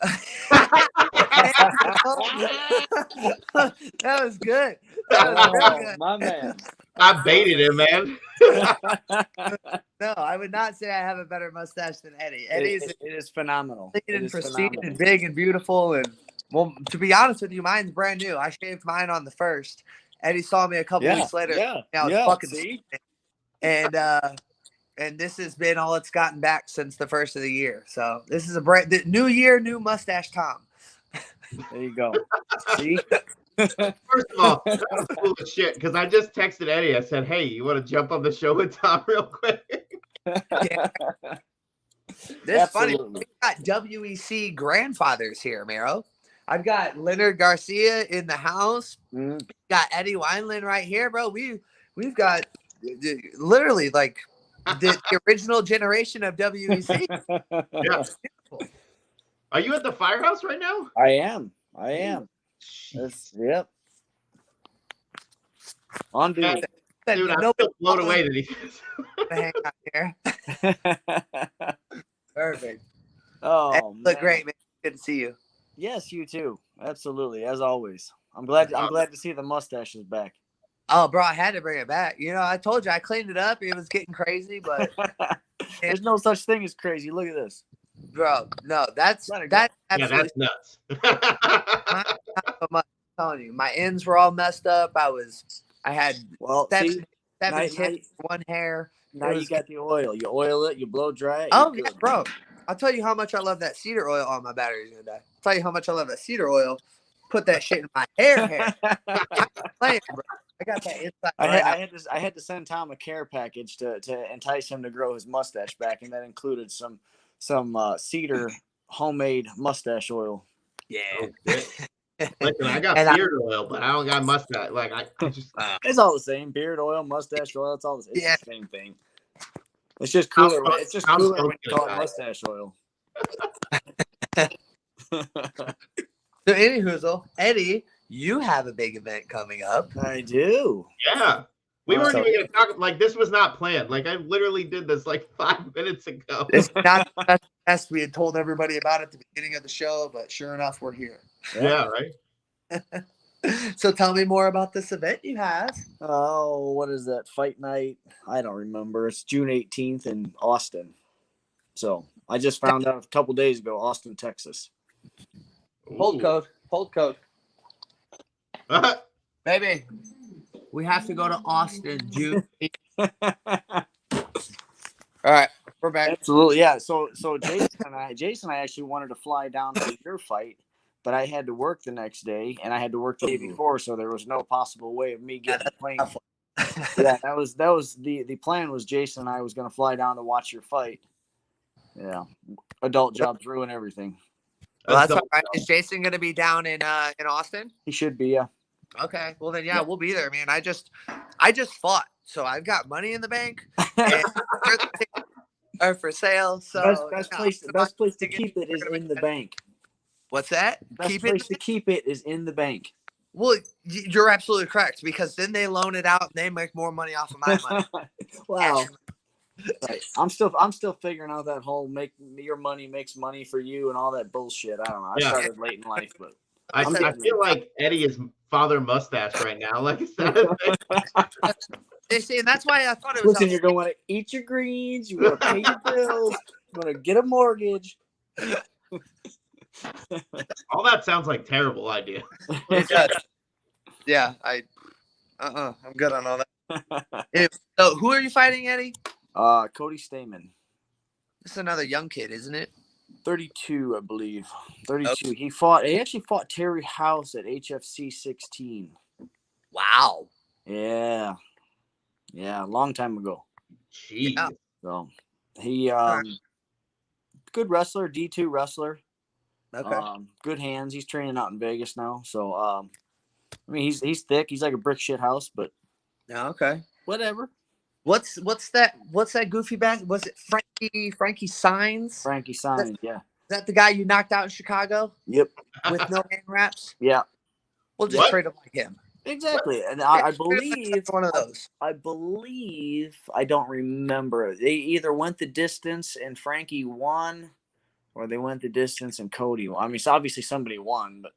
That was good. Good. My man. I baited him, man. No, I would not say I have a better mustache than Eddie. It is phenomenal. Clean and pristine and big and beautiful. And well, to be honest with you, mine's brand new. I shaved mine on the 1st. Eddie saw me a couple weeks later. See? And this has been all it's gotten back since the 1st of the year. So this is the new year, new mustache Tom. There you go. See? First of all, that was cool as shit, because I just texted Eddie. I said, hey, you want to jump on the show with Tom real quick? This is funny. We got WEC grandfathers here, Mero. I've got Leonard Garcia in the house. We've got Eddie Wineland right here, bro. We've got literally like the original generation of WEC. Yeah. Are you at the firehouse right now? I am. Yep. On duty. Dude, I'm still blown away that he hang out here. Perfect. Oh, look great, man. Good to see you. Yes, you too. Absolutely, as always. I'm glad to see the mustache is back. Oh, bro, I had to bring it back. You know, I told you I cleaned it up. It was getting crazy, but there's no such thing as crazy. Look at this, bro. No, that's that's nuts. I'm telling you, my ends were all messed up. I had seven hits, one hair. Now you got the oil. You oil it, you blow dry it. Oh, yeah, bro. I'll tell you how much I love that cedar oil. Oh, my battery's gonna die. I'll tell you how much I love that cedar oil. Put that shit in my hair. I'm playing, bro. I got that inside. I had to send Tom a care package to entice him to grow his mustache back, and that included some cedar homemade mustache oil. Yeah. Listen, I got beard oil, but I don't got mustache. Like I just it's all the same. Beard oil, mustache oil, it's all the same. It's the same thing. It's just cooler. It's just cooler when you call it mustache oil. So, anywho, Eddie, you have a big event coming up. I do. Yeah. We weren't even going to talk. Like, this was not planned. Like, I literally did this like 5 minutes ago. It's not the best. We had told everybody about it at the beginning of the show, but sure enough, we're here. Yeah, right? So tell me more about this event you have. Oh, what is that? Fight night? I don't remember. It's June 18th in Austin. So I just found out a couple days ago, Austin, Texas. Hold code. Baby, we have to go to Austin, June. All right, we're back. Absolutely, yeah. So Jason and I actually wanted to fly down to your fight, but I had to work the next day, and I had to work the day before, so there was no possible way of me getting a plane. Yeah, that was the plan. Was Jason and I was going to fly down to watch your fight. Yeah, adult jobs ruin everything. Well, that's all right. Is Jason going to be down in Austin? He should be, yeah. Okay, well then, yeah, we'll be there, man. I just fought, so I've got money in the bank. And are for sale. So best place to keep it is in the bank. What's that? Best place to keep it is in the bank. Well, you're absolutely correct, because then they loan it out and they make more money off of my money. Wow. Right. I'm still figuring out that whole make your money makes money for you and all that bullshit. I don't know. I started late in life, but I feel like Eddie is Father Mustache right now. Like, is that a thing? They see, and that's why I thought it was. Listen, you're going to want to eat your greens. You want to pay your bills. You want to get a mortgage. All that sounds like terrible idea. It does. Yeah, I'm good on all that. So, who are you fighting, Eddie? Cody Stamen. This is another young kid, isn't it? 32, I believe. 32. Okay. He actually fought Terry House at HFC 16. Wow. Yeah. Yeah, a long time ago. Jeez. Yeah. So he good wrestler, D2 wrestler. Okay. Good hands. He's training out in Vegas now. So I mean he's thick. He's like a brick shit house, but Okay. whatever. What's that goofy bastard? Was it Frankie Signs? Frankie Signs, yeah. Is that the guy you knocked out in Chicago Yep. with no hand wraps? Yeah. We'll just trade him like him. Exactly. And I believe it's one of those. I don't remember. They either went the distance and Frankie won, or they went the distance and Cody won. I mean, so obviously somebody won, but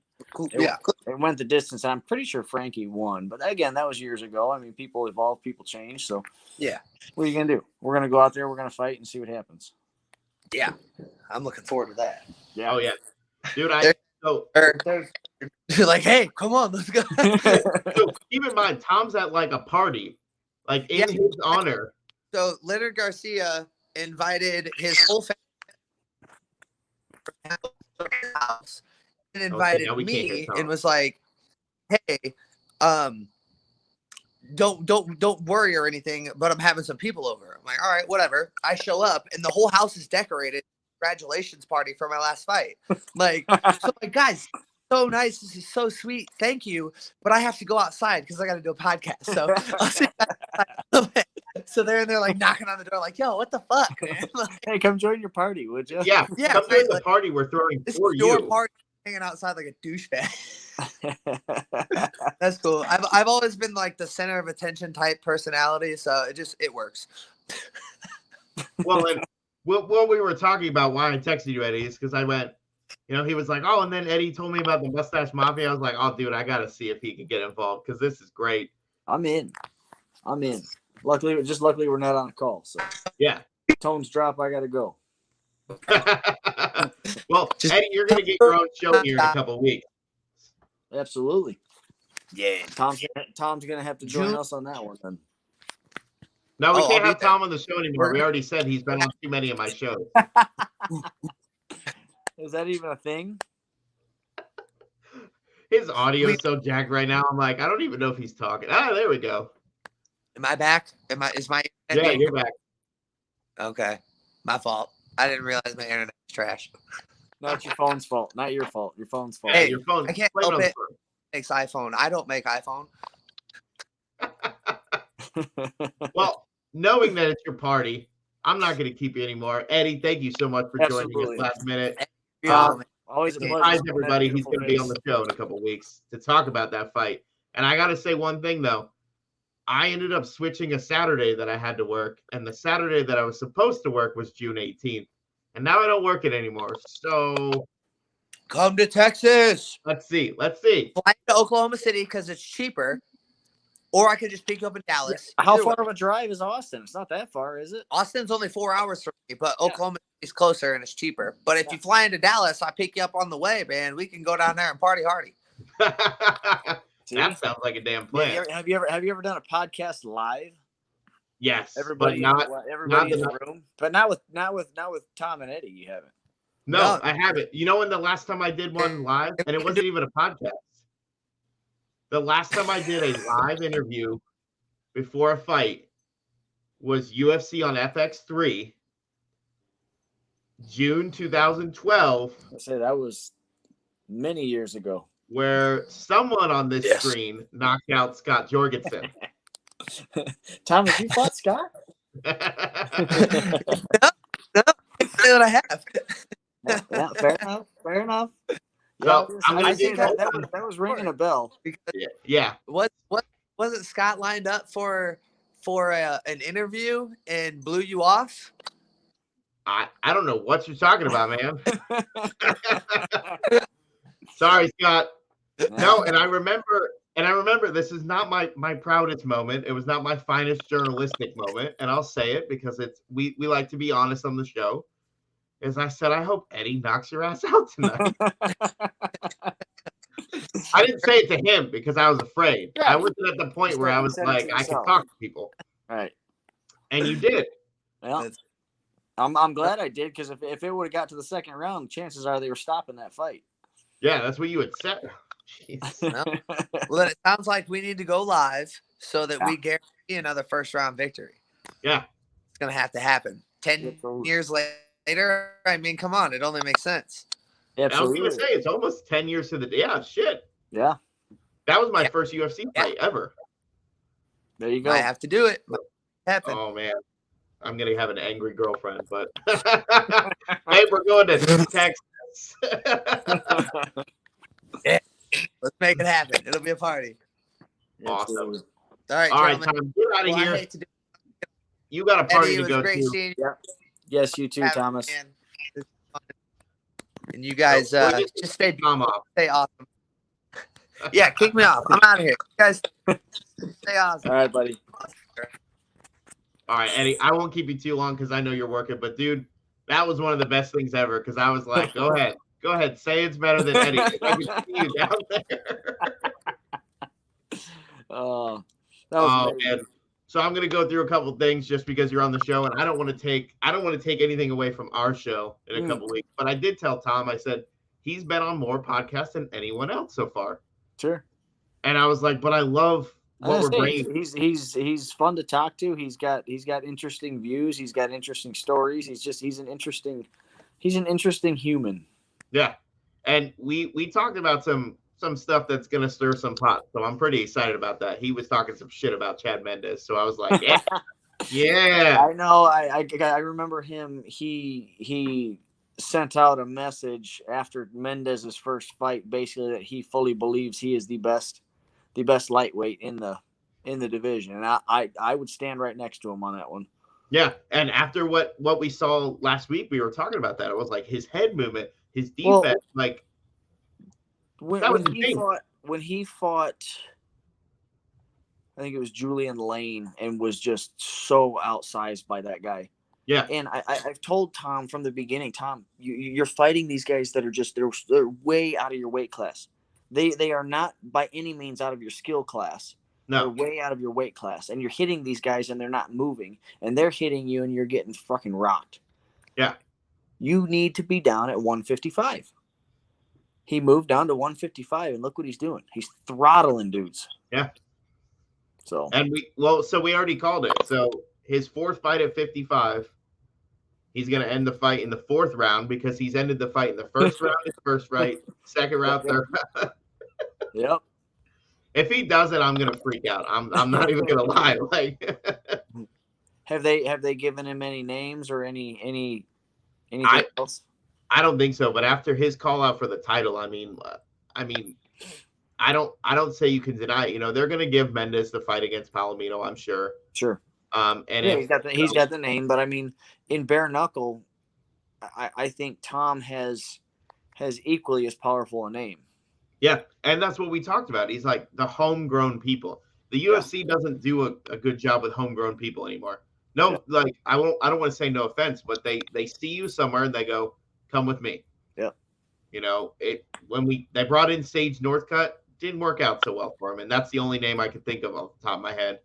they went the distance. I'm pretty sure Frankie won. But again, that was years ago. I mean, people evolve, people change. So yeah, what are you gonna do? We're gonna go out there, we're gonna fight and see what happens. Yeah, I'm looking forward to that. Yeah. Oh yeah, dude. You're like, hey, come on, let's go. So keep in mind, Tom's at like a party, like in his honor. So Leonard Garcia invited his whole family to his house and invited me and was like, hey, don't worry or anything, but I'm having some people over. I'm like, all right, whatever. I show up and the whole house is decorated. Congratulations party for my last fight. Like, so like, guys, so nice. This is so sweet. Thank you. But I have to go outside because I got to do a podcast. So I'll see you guys. So they're like knocking on the door, like, yo, what the fuck, man? Like, hey, come join your party, would you? Yeah. Come join the party we're throwing for you. Your party hanging outside like a douchebag. That's cool. I've always been like the center of attention type personality, so it works. Well, and what we were talking about, why I texted you, Eddie, is because I went, he was like, oh, and then Eddie told me about the Mustache Mafia. I was like, oh, dude, I got to see if he can get involved because this is great. I'm in. Luckily we're not on a call. So yeah. Tones drop. I got to go. Well, Eddie, you're going to get your own show here in a couple of weeks. Absolutely. Yeah. Tom's going to have to join us on that one then. No, we can't have Tom on the show anymore. We already said he's been on too many of my shows. Is that even a thing? His audio is so jacked right now. I'm like, I don't even know if he's talking. There we go. Am I back? Is my internet you're back. Okay. My fault. I didn't realize my internet was trash. Not your phone's fault. Not your fault. Your phone's fault. Hey, your phone. I can't help it. Makes iPhone. I don't make iPhone. Well, knowing that it's your party, I'm not going to keep you anymore. Eddie, thank you so much for joining us last minute. Always a pleasure. Surprise everybody, he's going to be on the show in a couple weeks to talk about that fight. And I got to say one thing, though. I ended up switching a Saturday that I had to work, and the Saturday that I was supposed to work was June 18th. And now I don't work it anymore. So Come to Texas. Let's see. Fly to Oklahoma City because it's cheaper. Or I could just pick you up in Dallas. How far of a drive is Austin? It's not that far, is it? Austin's only 4 hours from me, but Oklahoma is closer and it's cheaper. But if you fly into Dallas, I pick you up on the way, man. We can go down there and party hardy. That sounds like a damn plan. Have you ever done a podcast live? Yes, Everybody but in the room, but not with Tom and Eddie. You haven't. No, I haven't. You know when the last time I did one live, and it wasn't even a podcast. The last time I did a live interview before a fight was UFC on FX3, June 2012. I say that was many years ago. Where someone on this screen knocked out Scott Jorgensen. Tom, have you fought Scott? No, say what I have. Yeah, fair enough. So I think that was ringing a bell. Yeah. What wasn't Scott lined up for an interview and blew you off? I don't know what you're talking about, man. Sorry, Scott. No, and I remember this is not my proudest moment. It was not my finest journalistic moment, and I'll say it because we like to be honest on the show. As I said, I hope Eddie knocks your ass out tonight. I didn't say it to him because I was afraid. I wasn't at the point where I was like, I can talk to people. Right. And you did. Well, I'm glad I did because if it would have got to the second round, chances are they were stopping that fight. Yeah, that's what you had said. Well, then it sounds like we need to go live so that we guarantee another first round victory. Yeah. It's going to have to happen. 10 years later, I mean, come on. It only makes sense. Absolutely. I was going to say, it's almost 10 years to the day. Yeah, shit. Yeah. That was my first UFC fight ever. There you go. I have to do it. Happen. Oh, man. I'm going to have an angry girlfriend, but hey, we're going to Texas. Yeah. Let's make it happen. It'll be a party. Awesome. All right, Tom, get out of here. You got a party to go to. Yeah. Yes, you too, Thomas. And you guys just stay off. Stay awesome. Yeah, kick me off. I'm out of here. You guys stay awesome. All right, buddy. All right, Eddie, I won't keep you too long because I know you're working, but dude, that was one of the best things ever because I was like, go ahead, say it's better than Eddie. I can see you down there. Man. So I'm gonna go through a couple things just because you're on the show, and I don't want to take anything away from our show in a couple weeks. But I did tell Tom, I said he's been on more podcasts than anyone else so far. Sure. And I was like, but I love what we're bringing. He's fun to talk to. He's got interesting views. He's got interesting stories. He's an interesting human. Yeah, and we talked about some stuff that's gonna stir some pot. So I'm pretty excited about that. He was talking some shit about Chad Mendes, so I was like, yeah, yeah. I know. I remember him. He sent out a message after Mendes' first fight, basically that he fully believes he is the best lightweight in the division, and I would stand right next to him on that one. Yeah, and after what we saw last week, we were talking about that. It was like his head movement, his defense, when he fought, I think it was Julian Lane, and was just so outsized by that guy. Yeah, and I've told Tom from the beginning, Tom, you're fighting these guys that are just they're way out of your weight class. They are not by any means out of your skill class. No, they're way out of your weight class, and you're hitting these guys, and they're not moving, and they're hitting you, and you're getting fucking rocked. Yeah, you need to be down at 155. He moved down to 155, and look what he's doing. He's throttling dudes. Yeah. So we already called it. So his fourth fight at 55, he's going to end the fight in the fourth round because he's ended the fight in the first round, his first fight, second round, third round. Yep. If he does it, I'm going to freak out. I'm not even going to lie. Like, have they given him any names or anything else? I don't think so. But after his call out for the title, I mean, I don't say you can deny it. You know, they're going to give Mendes the fight against Palomino, I'm sure. Sure. And he's got the name, but I mean, in bare knuckle, I think Tom has has equally as powerful a name. Yeah, and that's what we talked about. He's like the homegrown people. The UFC doesn't do a good job with homegrown people anymore. No, like I don't want to say no offense, but they see you somewhere and they go, come with me. Yeah. You know, they brought in Sage Northcutt, didn't work out so well for him, and that's the only name I could think of off the top of my head.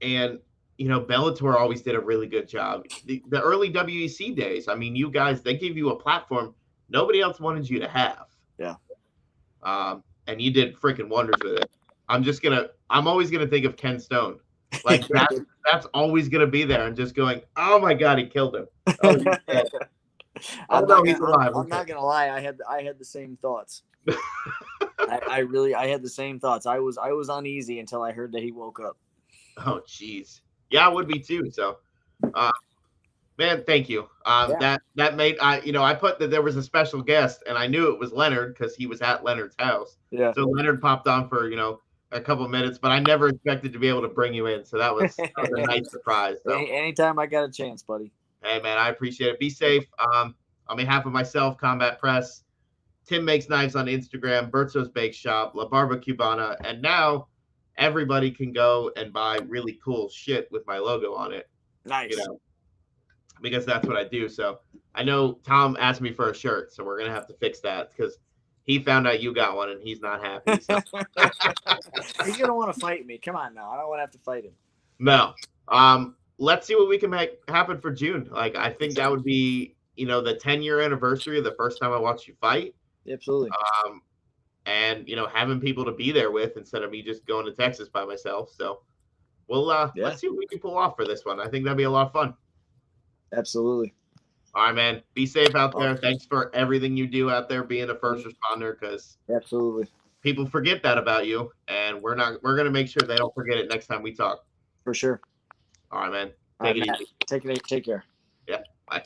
And you know, Bellator always did a really good job. The early WEC days, I mean, you guys, they gave you a platform nobody else wanted you to have. Yeah. And you did freaking wonders with it. I'm always gonna think of Ken Stone. Like that's always gonna be there, and just going, oh my god, he killed him. Oh, he's dead. I'm not gonna lie. I had the same thoughts. I had the same thoughts. I was uneasy until I heard that he woke up. Oh, jeez. Yeah, I would be too. So, man, thank you. That made I put that there was a special guest, and I knew it was Leonard because he was at Leonard's house. Yeah. So Leonard popped on for a couple of minutes, but I never expected to be able to bring you in. So that was a nice surprise. So. Anytime I got a chance, buddy. Hey, man, I appreciate it. Be safe. On behalf of myself, Combat Press, Tim Makes Knives on Instagram, Bertzo's Bake Shop, La Barba Cubana, and now everybody can go and buy really cool shit with my logo on it. Nice. Because that's what I do. So I know Tom asked me for a shirt, so we're going to have to fix that because he found out you got one and he's not happy. So. He's going to want to fight me. Come on now. I don't want to have to fight him. No. Let's see what we can make happen for June. Like, I think that would be, the 10-year anniversary of the first time I watched you fight. Absolutely. And, having people to be there with instead of me just going to Texas by myself. So we'll let's see what we can pull off for this one. I think that'd be a lot of fun. Absolutely. All right, man. Be safe out there. Thanks for everything you do out there being a first responder, because absolutely people forget that about you, and we're going to make sure they don't forget it next time we talk. For sure. All right, man. Take care. Yeah. Bye.